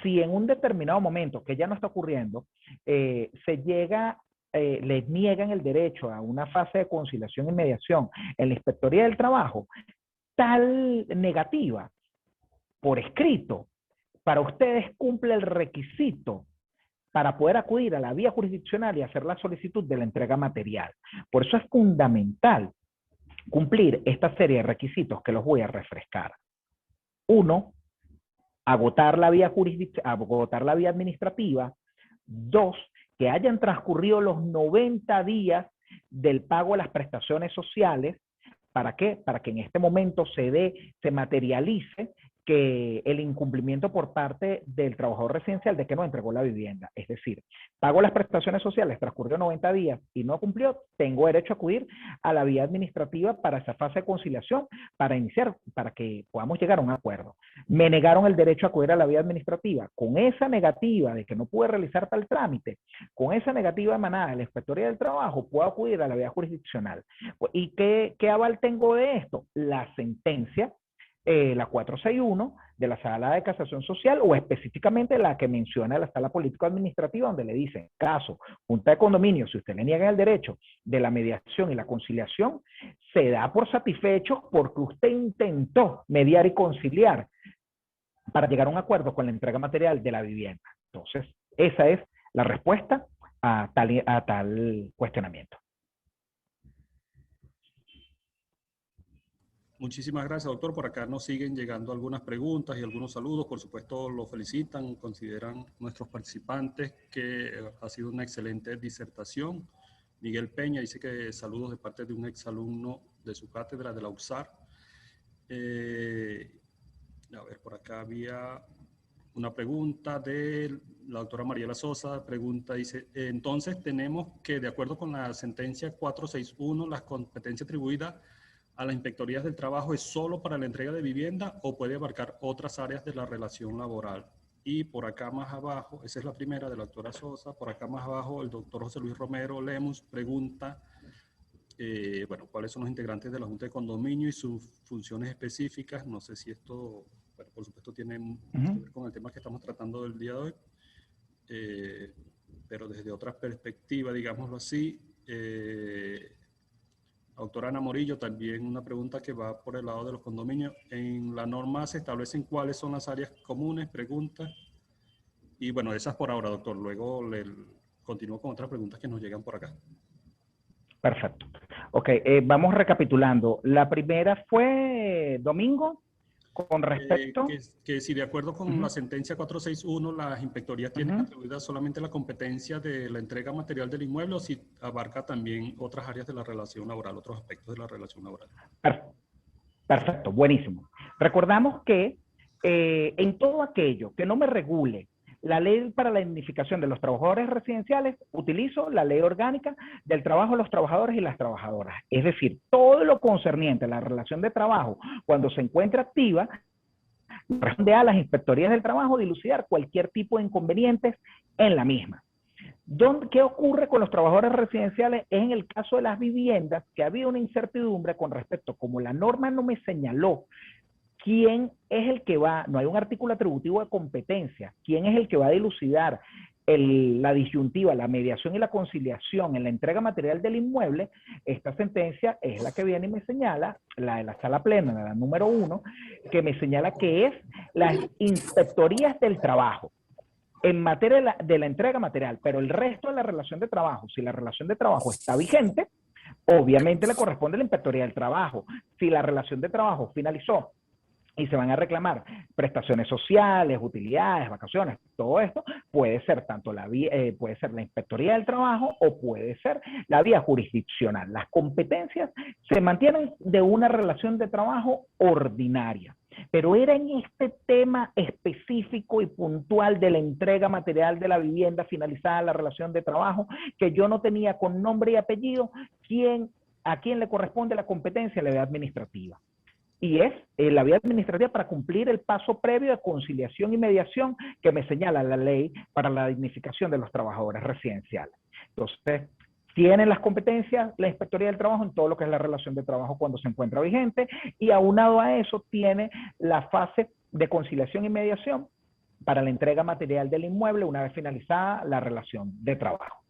si en un determinado momento, que ya no está ocurriendo, se llega, les niegan el derecho a una fase de conciliación y mediación en la Inspectoría del Trabajo, tal negativa por escrito, para ustedes cumple el requisito para poder acudir a la vía jurisdiccional y hacer la solicitud de la entrega material. Por eso es fundamental cumplir esta serie de requisitos que los voy a refrescar. 1, agotar la vía administrativa. 2, que hayan transcurrido los 90 días del pago de las prestaciones sociales. ¿Para qué? Para que en este momento se materialice que el incumplimiento por parte del trabajador residencial de que no entregó la vivienda. Es decir, pago las prestaciones sociales, transcurrió 90 días y no cumplió, tengo derecho a acudir a la vía administrativa para esa fase de conciliación, para iniciar, para que podamos llegar a un acuerdo. Me negaron el derecho a acudir a la vía administrativa. Con esa negativa de que no pude realizar tal trámite, con esa negativa emanada de la Inspectoría del Trabajo, puedo acudir a la vía jurisdiccional. ¿Y qué aval tengo de esto? La sentencia la 461 de la Sala de Casación Social o específicamente la que menciona la Sala Político-Administrativa donde le dicen, caso, Junta de Condominio, si usted le niega el derecho de la mediación y la conciliación, se da por satisfecho porque usted intentó mediar y conciliar para llegar a un acuerdo con la entrega material de la vivienda. Entonces, esa es la respuesta a tal cuestionamiento. Muchísimas gracias, doctor. Por acá nos siguen llegando algunas preguntas y algunos saludos. Por supuesto, lo felicitan, consideran nuestros participantes que ha sido una excelente disertación. Miguel Peña dice que saludos de parte de un exalumno de su cátedra de la UCSAR. A ver, por acá había una pregunta de la doctora Mariela Sosa. Pregunta, dice, entonces tenemos que, de acuerdo con la sentencia 461, las competencias atribuidas a las inspectorías del trabajo es solo para la entrega de vivienda o puede abarcar otras áreas de la relación laboral. Y por acá más abajo, esa es la primera de la doctora Sosa, por acá más abajo el doctor José Luis Romero Lemus pregunta, bueno, ¿cuáles son los integrantes de la Junta de Condominio y sus funciones específicas? No sé si esto, bueno, por supuesto tiene que ver con el tema que estamos tratando del día de hoy, pero desde otra perspectiva, digámoslo así. Doctora Ana Morillo, también una pregunta que va por el lado de los condominios. En la norma se establecen cuáles son las áreas comunes, preguntas. Y bueno, esas por ahora, doctor. Luego continúo con otras preguntas que nos llegan por acá. Perfecto. Ok, vamos recapitulando. La primera fue domingo, con respecto... Que si de acuerdo con la sentencia 461, las inspectorías tienen atribuida solamente la competencia de la entrega material del inmueble, o si abarca también otras áreas de la relación laboral, otros aspectos de la relación laboral. Perfecto, buenísimo. Recordamos que en todo aquello que no me regule la ley para la dignificación de los trabajadores residenciales, utilizo la ley orgánica del trabajo de los trabajadores y las trabajadoras. Es decir, todo lo concerniente a la relación de trabajo, cuando se encuentra activa, corresponde a las inspectorías del trabajo dilucidar cualquier tipo de inconvenientes en la misma. ¿Qué ocurre con los trabajadores residenciales? Es en el caso de las viviendas que había una incertidumbre con respecto, como la norma no me señaló quién es el que va, no hay un artículo atributivo de competencia, quién es el que va a dilucidar la disyuntiva, la mediación y la conciliación en la entrega material del inmueble. Esta sentencia es la que viene y me señala, la de la sala plena, la número 1, que me señala que es las inspectorías del trabajo en materia de la entrega material, pero el resto de la relación de trabajo, si la relación de trabajo está vigente, obviamente le corresponde a la inspectoría del trabajo. Si la relación de trabajo finalizó y se van a reclamar prestaciones sociales, utilidades, vacaciones, todo esto, puede ser tanto puede ser la inspectoría del trabajo o puede ser la vía jurisdiccional. Las competencias se mantienen de una relación de trabajo ordinaria. Pero era en este tema específico y puntual de la entrega material de la vivienda finalizada la relación de trabajo que yo no tenía con nombre y apellido a quién le corresponde la competencia en la vía administrativa. Y es la vía administrativa para cumplir el paso previo de conciliación y mediación que me señala la ley para la dignificación de los trabajadores residenciales. Entonces, tienen las competencias la Inspectoría del Trabajo en todo lo que es la relación de trabajo cuando se encuentra vigente, y aunado a eso tiene la fase de conciliación y mediación para la entrega material del inmueble una vez finalizada la relación de trabajo.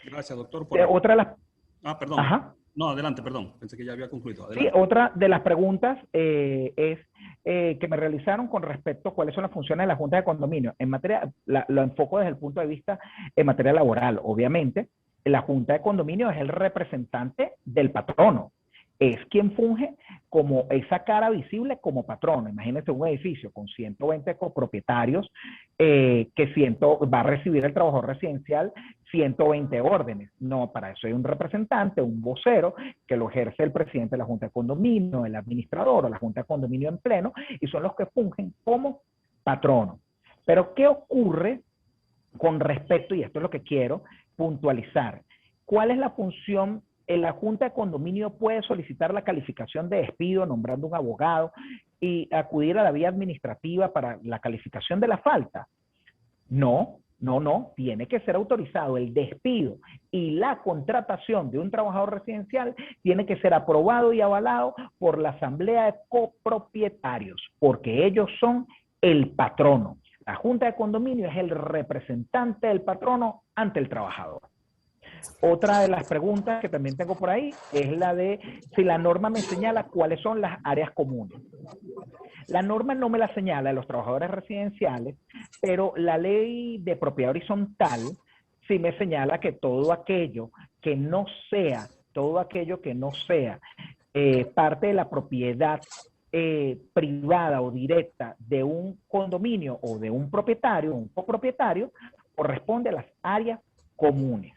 Gracias, doctor. Otra de las... perdón. Ajá. No, adelante, perdón. Pensé que ya había concluido. Adelante. Sí, otra de las preguntas es que me realizaron con respecto a cuáles son las funciones de la Junta de Condominio. En materia, lo enfoco desde el punto de vista en materia laboral. Obviamente, la Junta de Condominio es el representante del patrono. Es quien funge como esa cara visible como patrono. Imagínense un edificio con 120 copropietarios que va a recibir el trabajador residencial 120 órdenes. No, para eso hay un representante, un vocero, que lo ejerce el presidente de la Junta de Condominio, el administrador o la Junta de Condominio en pleno, y son los que fungen como patrono. Pero, ¿qué ocurre con respecto, y esto es lo que quiero puntualizar, cuál es la función? La Junta de Condominio puede solicitar la calificación de despido nombrando un abogado y acudir a la vía administrativa para la calificación de la falta. No, tiene que ser autorizado el despido y la contratación de un trabajador residencial tiene que ser aprobado y avalado por la asamblea de copropietarios, porque ellos son el patrono. La Junta de Condominio es el representante del patrono ante el trabajador. Otra de las preguntas que también tengo por ahí es la de si la norma me señala cuáles son las áreas comunes. La norma no me la señala de los trabajadores residenciales, pero la ley de propiedad horizontal sí me señala que todo aquello que no sea parte de la propiedad privada o directa de un condominio o de un propietario, un copropietario, corresponde a las áreas comunes.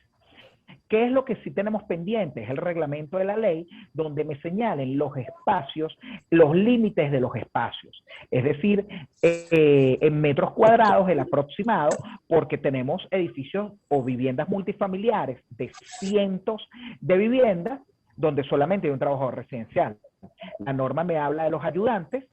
¿Qué es lo que sí tenemos pendiente? Es el reglamento de la ley donde me señalen los espacios, los límites de los espacios. Es decir, en metros cuadrados el aproximado, porque tenemos edificios o viviendas multifamiliares de cientos de viviendas donde solamente hay un trabajador residencial. La norma me habla de los ayudantes,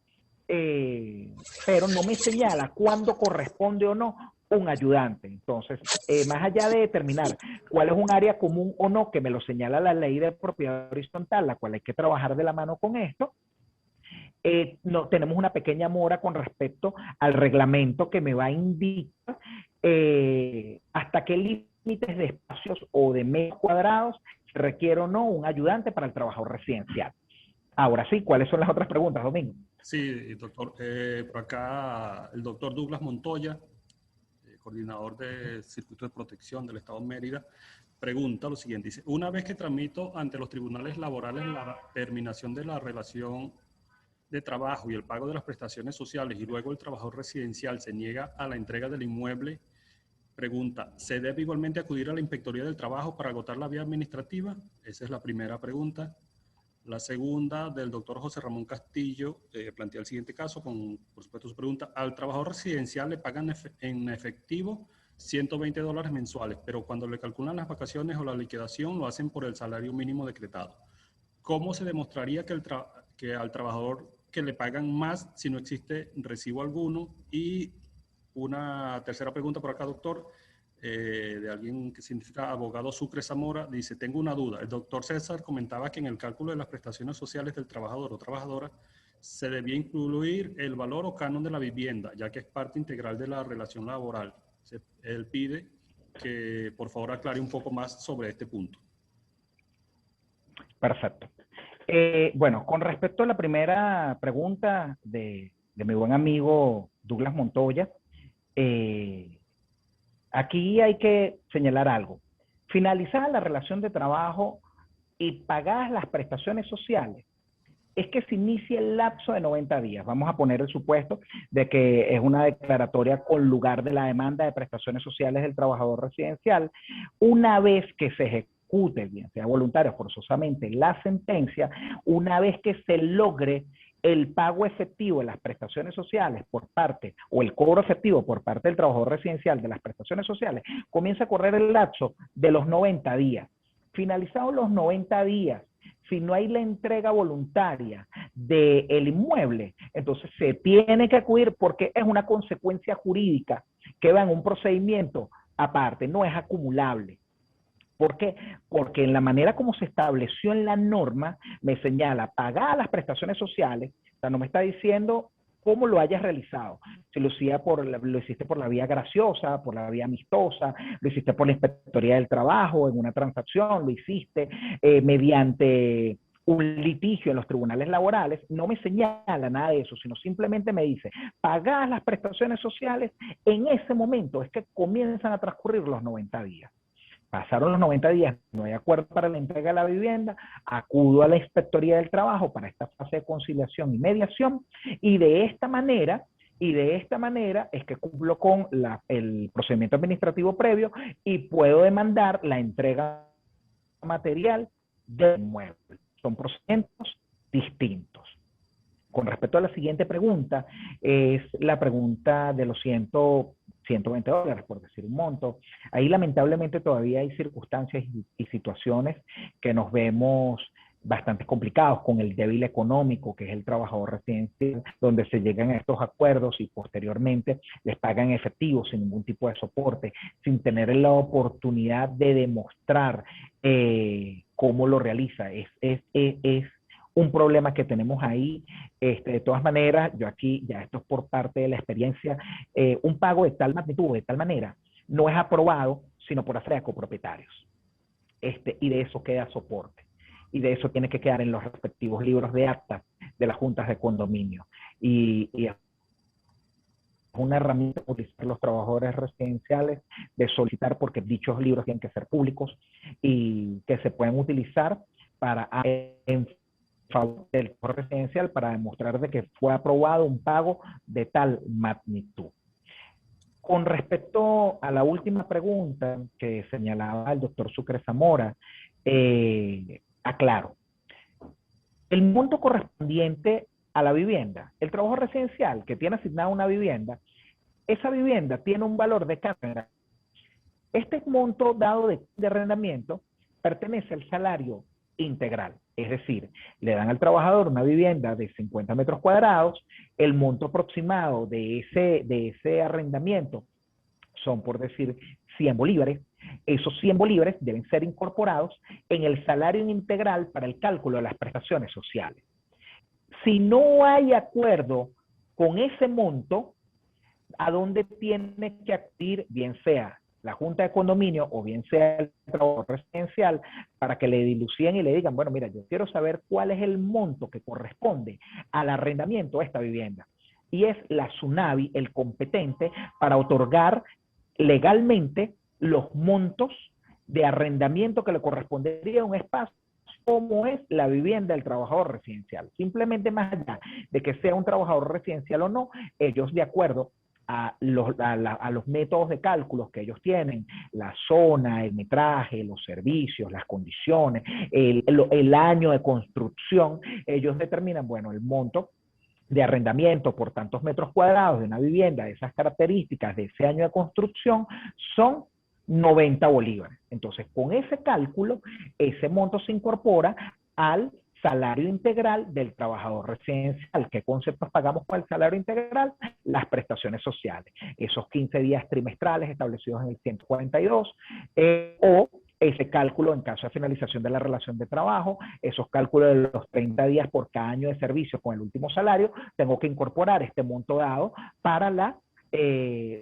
pero no me señala cuándo corresponde o no un ayudante. Entonces, más allá de determinar cuál es un área común o no, que me lo señala la ley de propiedad horizontal, la cual hay que trabajar de la mano con esto, no, tenemos una pequeña mora con respecto al reglamento que me va a indicar hasta qué límites de espacios o de metros cuadrados, si requiere o no un ayudante para el trabajador residencial. Ahora sí, ¿cuáles son las otras preguntas, Domingo? Sí, doctor. Por acá el doctor Douglas Montoya, coordinador de Circuito de Protección del Estado de Mérida, pregunta lo siguiente. Dice, una vez que tramito ante los tribunales laborales la terminación de la relación de trabajo y el pago de las prestaciones sociales y luego el trabajador residencial se niega a la entrega del inmueble, pregunta, ¿se debe igualmente acudir a la Inspectoría del Trabajo para agotar la vía administrativa? Esa es la primera pregunta. La segunda, del doctor José Ramón Castillo, plantea el siguiente caso, con, por supuesto, su pregunta. Al trabajador residencial le pagan en efectivo $120 mensuales, pero cuando le calculan las vacaciones o la liquidación lo hacen por el salario mínimo decretado. ¿Cómo se demostraría que al trabajador que le pagan más si no existe recibo alguno? Y una tercera pregunta por acá, doctor, de alguien que significa abogado Sucre Zamora, dice, tengo una duda. El doctor César comentaba que en el cálculo de las prestaciones sociales del trabajador o trabajadora se debía incluir el valor o canon de la vivienda, ya que es parte integral de la relación laboral. Él pide que por favor aclare un poco más sobre este punto. Perfecto. Bueno, con respecto a la primera pregunta de mi buen amigo Douglas Montoya, aquí hay que señalar algo. Finalizada la relación de trabajo y pagadas las prestaciones sociales, es que se inicia el lapso de 90 días. Vamos a poner el supuesto de que es una declaratoria con lugar de la demanda de prestaciones sociales del trabajador residencial. Una vez que se ejecute, bien sea voluntario o forzosamente, la sentencia, una vez que se logre el pago efectivo de las prestaciones sociales por parte, o el cobro efectivo por parte del trabajador residencial de las prestaciones sociales, comienza a correr el lapso de los 90 días. Finalizados los 90 días, si no hay la entrega voluntaria del inmueble, entonces se tiene que acudir porque es una consecuencia jurídica que va en un procedimiento aparte, no es acumulable. ¿Por qué? Porque en la manera como se estableció en la norma, me señala pagar las prestaciones sociales, o sea, no me está diciendo cómo lo hayas realizado. Si lo hiciste por la vía graciosa, por la vía amistosa, lo hiciste por la Inspectoría del Trabajo, en una transacción, lo hiciste mediante un litigio en los tribunales laborales, no me señala nada de eso, sino simplemente me dice, pagar las prestaciones sociales, en ese momento es que comienzan a transcurrir los 90 días. Pasaron los 90 días, no hay acuerdo para la entrega de la vivienda, acudo a la Inspectoría del Trabajo para esta fase de conciliación y mediación, y de esta manera es que cumplo con el procedimiento administrativo previo y puedo demandar la entrega material del inmueble. Son procedimientos distintos. Con respecto a la siguiente pregunta, es la pregunta de los $120, por decir un monto. Ahí lamentablemente todavía hay circunstancias y situaciones que nos vemos bastante complicados con el débil económico, que es el trabajador residencial, donde se llegan a estos acuerdos y posteriormente les pagan efectivo sin ningún tipo de soporte, sin tener la oportunidad de demostrar cómo lo realiza. Es un problema que tenemos ahí. De todas maneras, yo aquí, ya esto es por parte de la experiencia, un pago de tal magnitud, de tal manera, no es aprobado, sino por asamblea de copropietarios. Y de eso queda soporte. Y de eso tiene que quedar en los respectivos libros de actas de las juntas de condominio. Y es una herramienta para utilizar los trabajadores residenciales de solicitar, porque dichos libros tienen que ser públicos y que se pueden utilizar para favor del residencial para demostrar de que fue aprobado un pago de tal magnitud. Con respecto a la última pregunta que señalaba el doctor Sucre Zamora, aclaro, el monto correspondiente a la vivienda, el trabajo residencial que tiene asignada una vivienda, esa vivienda tiene un valor de cátedra. Este monto dado de arrendamiento pertenece al salario integral. Es decir, le dan al trabajador una vivienda de 50 metros cuadrados, el monto aproximado de ese arrendamiento son, por decir, 100 bolívares. Esos 100 bolívares deben ser incorporados en el salario integral para el cálculo de las prestaciones sociales. Si no hay acuerdo con ese monto, ¿a dónde tiene que acudir, bien sea la junta de condominio o bien sea el trabajador residencial para que le diluciden y le digan, bueno, mira, yo quiero saber cuál es el monto que corresponde al arrendamiento de esta vivienda. Y es la SUNAVI el competente para otorgar legalmente los montos de arrendamiento que le correspondería a un espacio como es la vivienda del trabajador residencial. Simplemente más allá de que sea un trabajador residencial o no, ellos de acuerdo a los métodos de cálculos que ellos tienen, la zona, el metraje, los servicios, las condiciones, el año de construcción, ellos determinan, bueno, el monto de arrendamiento por tantos metros cuadrados de una vivienda de esas características, de ese año de construcción, son 90 bolívares. Entonces, con ese cálculo, ese monto se incorpora al salario integral del trabajador residencial. ¿Qué conceptos pagamos para el salario integral? Las prestaciones sociales. Esos 15 días trimestrales establecidos en el 142, o ese cálculo en caso de finalización de la relación de trabajo, esos cálculos de los 30 días por cada año de servicio con el último salario, tengo que incorporar este monto dado para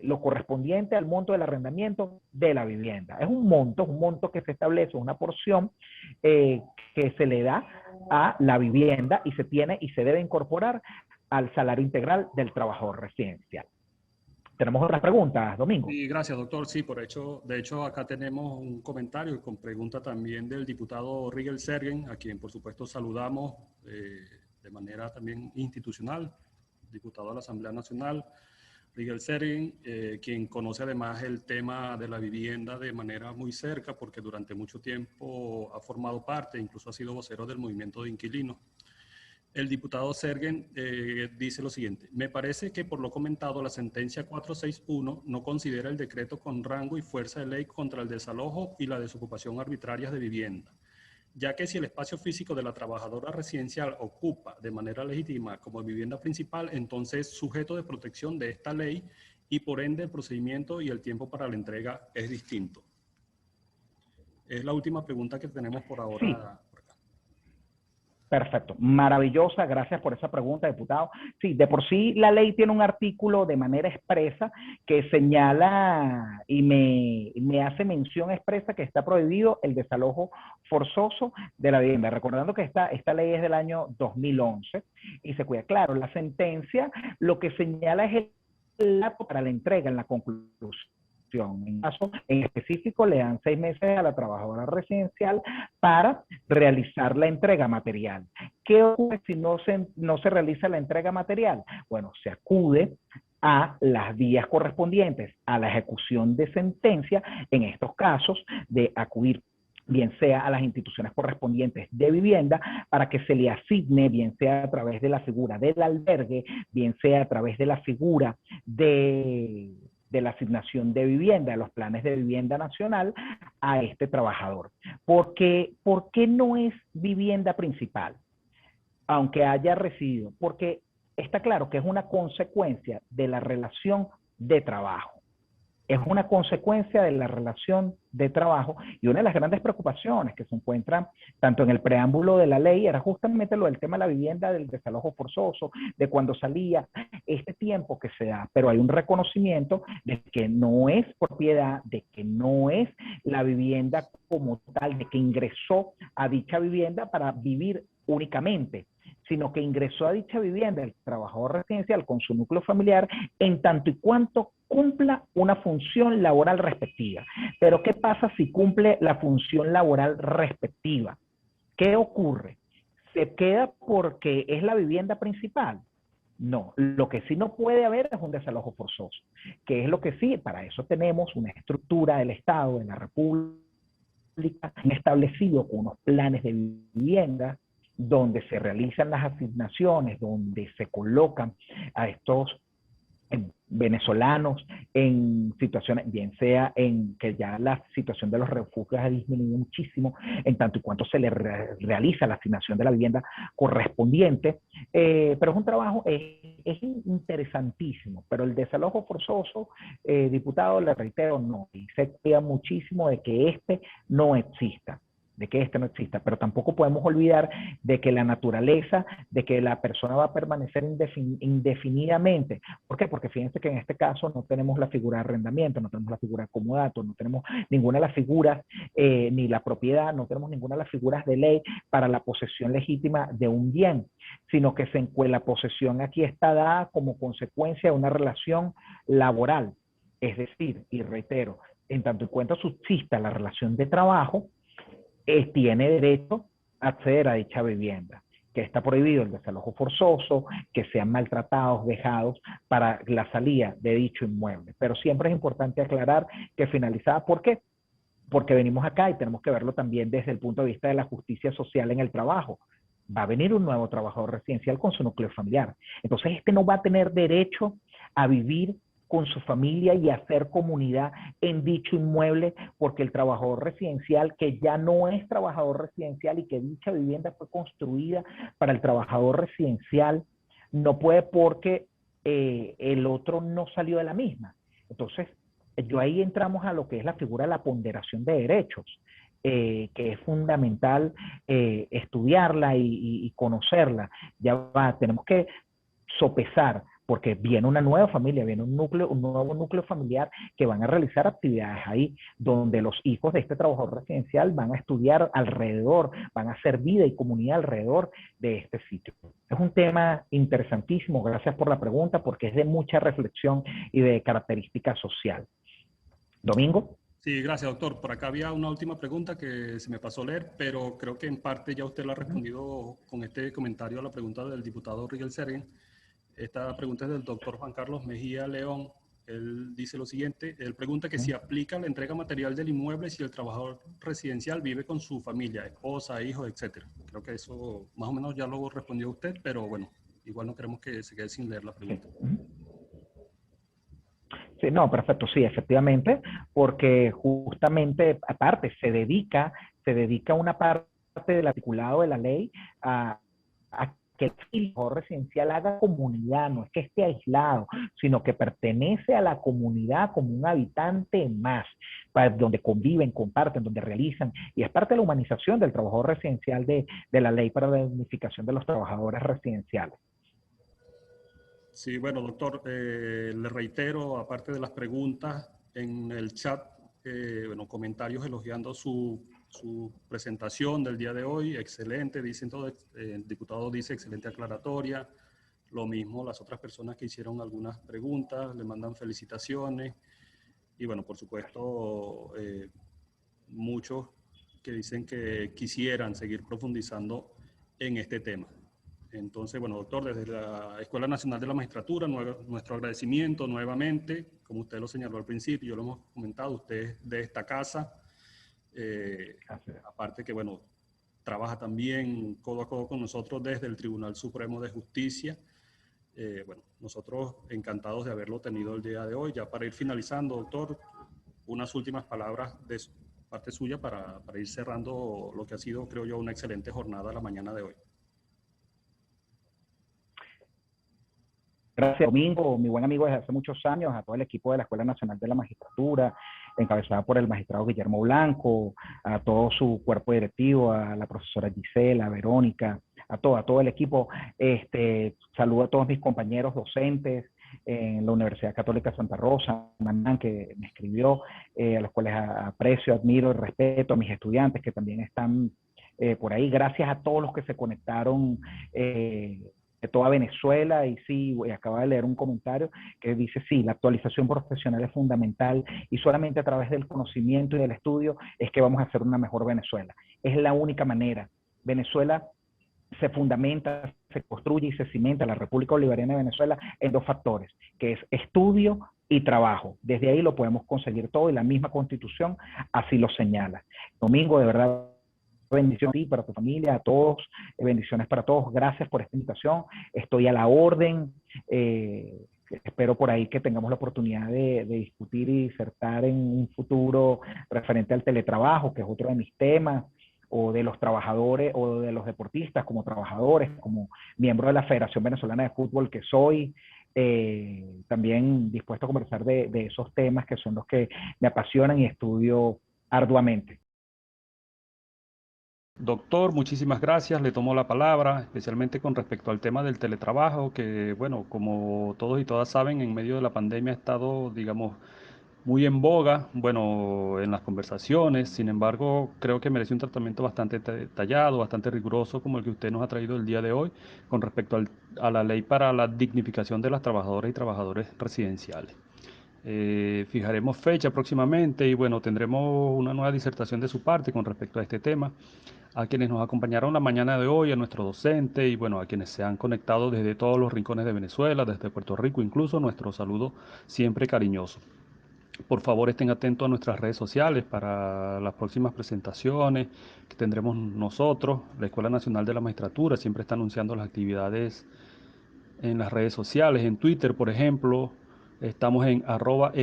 lo correspondiente al monto del arrendamiento de la vivienda. Es un monto que se establece, una porción que se le da a la vivienda y se tiene y se debe incorporar al salario integral del trabajador residencial. ¿Tenemos otras preguntas, Domingo? Sí, gracias, doctor. Sí, de hecho, acá tenemos un comentario con pregunta también del diputado Rigel Sergen, a quien, por supuesto, saludamos de manera también institucional, diputado de la Asamblea Nacional. Rigel Sergen, quien conoce además el tema de la vivienda de manera muy cerca, porque durante mucho tiempo ha formado parte, incluso ha sido vocero del movimiento de inquilinos. El diputado Sergen dice lo siguiente: me parece que por lo comentado la sentencia 461 no considera el decreto con rango y fuerza de ley contra el desalojo y la desocupación arbitrarias de vivienda, ya que si el espacio físico de la trabajadora residencial ocupa de manera legítima como vivienda principal, entonces es sujeto de protección de esta ley y por ende el procedimiento y el tiempo para la entrega es distinto. Es la última pregunta que tenemos por ahora. Sí. Perfecto, maravillosa, gracias por esa pregunta, diputado. Sí, de por sí la ley tiene un artículo de manera expresa que señala y me hace mención expresa que está prohibido el desalojo forzoso de la vivienda. Recordando que esta ley es del año 2011 y se cuida. Claro, la sentencia lo que señala es el lapso para la entrega en la conclusión. En caso en específico, le dan 6 meses a la trabajadora residencial para realizar la entrega material. ¿Qué ocurre si no se realiza la entrega material? Bueno, se acude a las vías correspondientes a la ejecución de sentencia, en estos casos de acudir bien sea a las instituciones correspondientes de vivienda, para que se le asigne, bien sea a través de la figura del albergue, bien sea a través de la figura de la asignación de vivienda, de los planes de vivienda nacional, a este trabajador. ¿Por qué no es vivienda principal, aunque haya residido? Porque está claro que es una consecuencia de la relación de trabajo. Es una consecuencia de la relación de trabajo, y una de las grandes preocupaciones que se encuentran tanto en el preámbulo de la ley era justamente lo del tema de la vivienda, del desalojo forzoso, de cuando salía este tiempo que se da, pero hay un reconocimiento de que no es propiedad, de que no es la vivienda como tal, de que ingresó a dicha vivienda para vivir únicamente, sino que ingresó a dicha vivienda el trabajador residencial con su núcleo familiar en tanto y cuanto cumpla una función laboral respectiva. Pero ¿qué pasa si cumple la función laboral respectiva? ¿Qué ocurre? ¿Se queda porque es la vivienda principal? No, lo que sí no puede haber es un desalojo forzoso, que es lo que sí, para eso tenemos una estructura del Estado, de la República, establecido con unos planes de vivienda, donde se realizan las asignaciones, donde se colocan a estos venezolanos en situaciones, bien sea en que ya la situación de los refugios ha disminuido muchísimo, en tanto y cuanto se le realiza la asignación de la vivienda correspondiente, pero es un trabajo, es interesantísimo, pero el desalojo forzoso, diputado, le reitero, no, y se cuida muchísimo de que este no exista. de que este no exista, pero tampoco podemos olvidar de que la naturaleza, de que la persona va a permanecer indefinidamente. ¿Por qué? Porque fíjense que en este caso no tenemos la figura de arrendamiento, no tenemos la figura de comodato, no tenemos ninguna de las figuras, ni la propiedad, no tenemos ninguna de las figuras de ley para la posesión legítima de un bien, sino que la posesión aquí está dada como consecuencia de una relación laboral. Es decir, y reitero, en tanto en cuanto subsista la relación de trabajo, tiene derecho a acceder a dicha vivienda, que está prohibido el desalojo forzoso, que sean maltratados, vejados para la salida de dicho inmueble. Pero siempre es importante aclarar que finalizada, ¿por qué? Porque venimos acá y tenemos que verlo también desde el punto de vista de la justicia social en el trabajo. Va a venir un nuevo trabajador residencial con su núcleo familiar. Entonces, este no va a tener derecho a vivir con su familia y hacer comunidad en dicho inmueble, porque el trabajador residencial, que ya no es trabajador residencial y que dicha vivienda fue construida para el trabajador residencial, no puede porque el otro no salió de la misma. Entonces, yo ahí entramos a lo que es la figura de la ponderación de derechos, que es fundamental estudiarla y conocerla. Ya va, tenemos que sopesar, porque viene una nueva familia, viene un nuevo núcleo familiar que van a realizar actividades ahí, donde los hijos de este trabajador residencial van a estudiar alrededor, van a hacer vida y comunidad alrededor de este sitio. Es un tema interesantísimo, gracias por la pregunta, porque es de mucha reflexión y de característica social. Domingo. Sí, gracias, doctor. Por acá había una última pregunta que se me pasó a leer, pero creo que en parte ya usted la ha respondido con este comentario a la pregunta del diputado Rigel Sergen. Esta pregunta es del doctor Juan Carlos Mejía León. Él dice lo siguiente, él pregunta que si aplica la entrega material del inmueble si el trabajador residencial vive con su familia, esposa, hijos, etcétera. Creo que eso más o menos ya lo respondió usted, pero bueno, igual no queremos que se quede sin leer la pregunta. Sí, no, perfecto, sí, efectivamente, porque justamente, aparte, se dedica una parte del articulado de la ley a que el hijo residencial haga comunidad, no es que esté aislado, sino que pertenece a la comunidad como un habitante más, donde conviven, comparten, donde realizan, y es parte de la humanización del trabajador residencial de la ley para la dignificación de los trabajadores residenciales. Sí, bueno, doctor, le reitero, aparte de las preguntas en el chat, bueno, comentarios elogiando su presentación del día de hoy, excelente, dicen todo, el diputado dice excelente aclaratoria, lo mismo las otras personas que hicieron algunas preguntas, le mandan felicitaciones, y bueno, por supuesto, muchos que dicen que quisieran seguir profundizando en este tema. Entonces, bueno, doctor, desde la Escuela Nacional de la Magistratura, nuestro agradecimiento nuevamente, como usted lo señaló al principio, yo lo hemos comentado, usted es de esta casa, aparte que, bueno, trabaja también codo a codo con nosotros desde el Tribunal Supremo de Justicia. Bueno, nosotros encantados de haberlo tenido el día de hoy. Ya para ir finalizando, doctor, unas últimas palabras de parte suya para ir cerrando lo que ha sido, creo yo, una excelente jornada la mañana de hoy. Gracias, Domingo, mi buen amigo desde hace muchos años, a todo el equipo de la Escuela Nacional de la Magistratura, encabezada por el magistrado Guillermo Blanco, a todo su cuerpo directivo, a la profesora Gisela, a Verónica, a todo el equipo. Saludo a todos mis compañeros docentes en la Universidad Católica Santa Rosa, Manán, que me escribió, a los cuales aprecio, admiro y respeto, a mis estudiantes que también están por ahí. Gracias a todos los que se conectaron de toda Venezuela. Y sí, acaba de leer un comentario que dice, sí, la actualización profesional es fundamental y solamente a través del conocimiento y del estudio es que vamos a hacer una mejor Venezuela. Es la única manera. Venezuela se fundamenta, se construye y se cimenta la República Bolivariana de Venezuela en dos factores, que es estudio y trabajo. Desde ahí lo podemos conseguir todo y la misma Constitución así lo señala. Domingo, de verdad, bendiciones a ti, para tu familia, a todos, bendiciones para todos. Gracias por esta invitación. Estoy a la orden. Espero por ahí que tengamos la oportunidad de discutir y disertar en un futuro referente al teletrabajo, que es otro de mis temas, o de los trabajadores o de los deportistas como trabajadores, como miembro de la Federación Venezolana de Fútbol que soy. También dispuesto a conversar de esos temas que son los que me apasionan y estudio arduamente. Doctor, muchísimas gracias. Le tomo la palabra, especialmente con respecto al tema del teletrabajo, que, bueno, como todos y todas saben, en medio de la pandemia ha estado, digamos, muy en boga, bueno, en las conversaciones. Sin embargo, creo que merece un tratamiento bastante detallado, bastante riguroso, como el que usted nos ha traído el día de hoy, con respecto a la ley para la dignificación de las trabajadoras y trabajadores residenciales. Fijaremos fecha próximamente y bueno, tendremos una nueva disertación de su parte con respecto a este tema. A quienes nos acompañaron la mañana de hoy, a nuestro docente y bueno, a quienes se han conectado desde todos los rincones de Venezuela, desde Puerto Rico incluso, nuestro saludo siempre cariñoso. Por favor, estén atentos a nuestras redes sociales para las próximas presentaciones que tendremos nosotros. La Escuela Nacional de la Magistratura siempre está anunciando las actividades en las redes sociales, en Twitter, por ejemplo. Estamos en @enm_rbb,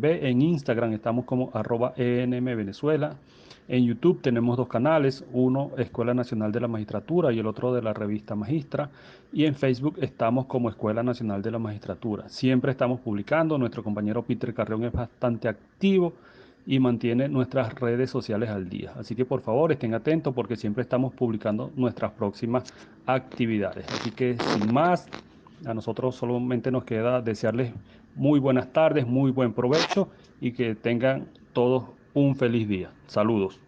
en Instagram estamos como @enmvenezuela. En YouTube tenemos dos canales, uno Escuela Nacional de la Magistratura y el otro de la revista Magistra. Y en Facebook estamos como Escuela Nacional de la Magistratura. Siempre estamos publicando, nuestro compañero Peter Carrión es bastante activo y mantiene nuestras redes sociales al día. Así que por favor estén atentos porque siempre estamos publicando nuestras próximas actividades. Así que sin más, a nosotros solamente nos queda desearles muy buenas tardes, muy buen provecho y que tengan todos un feliz día. Saludos.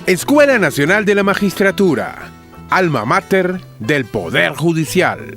Escuela Nacional de la Magistratura, alma mater del Poder Judicial.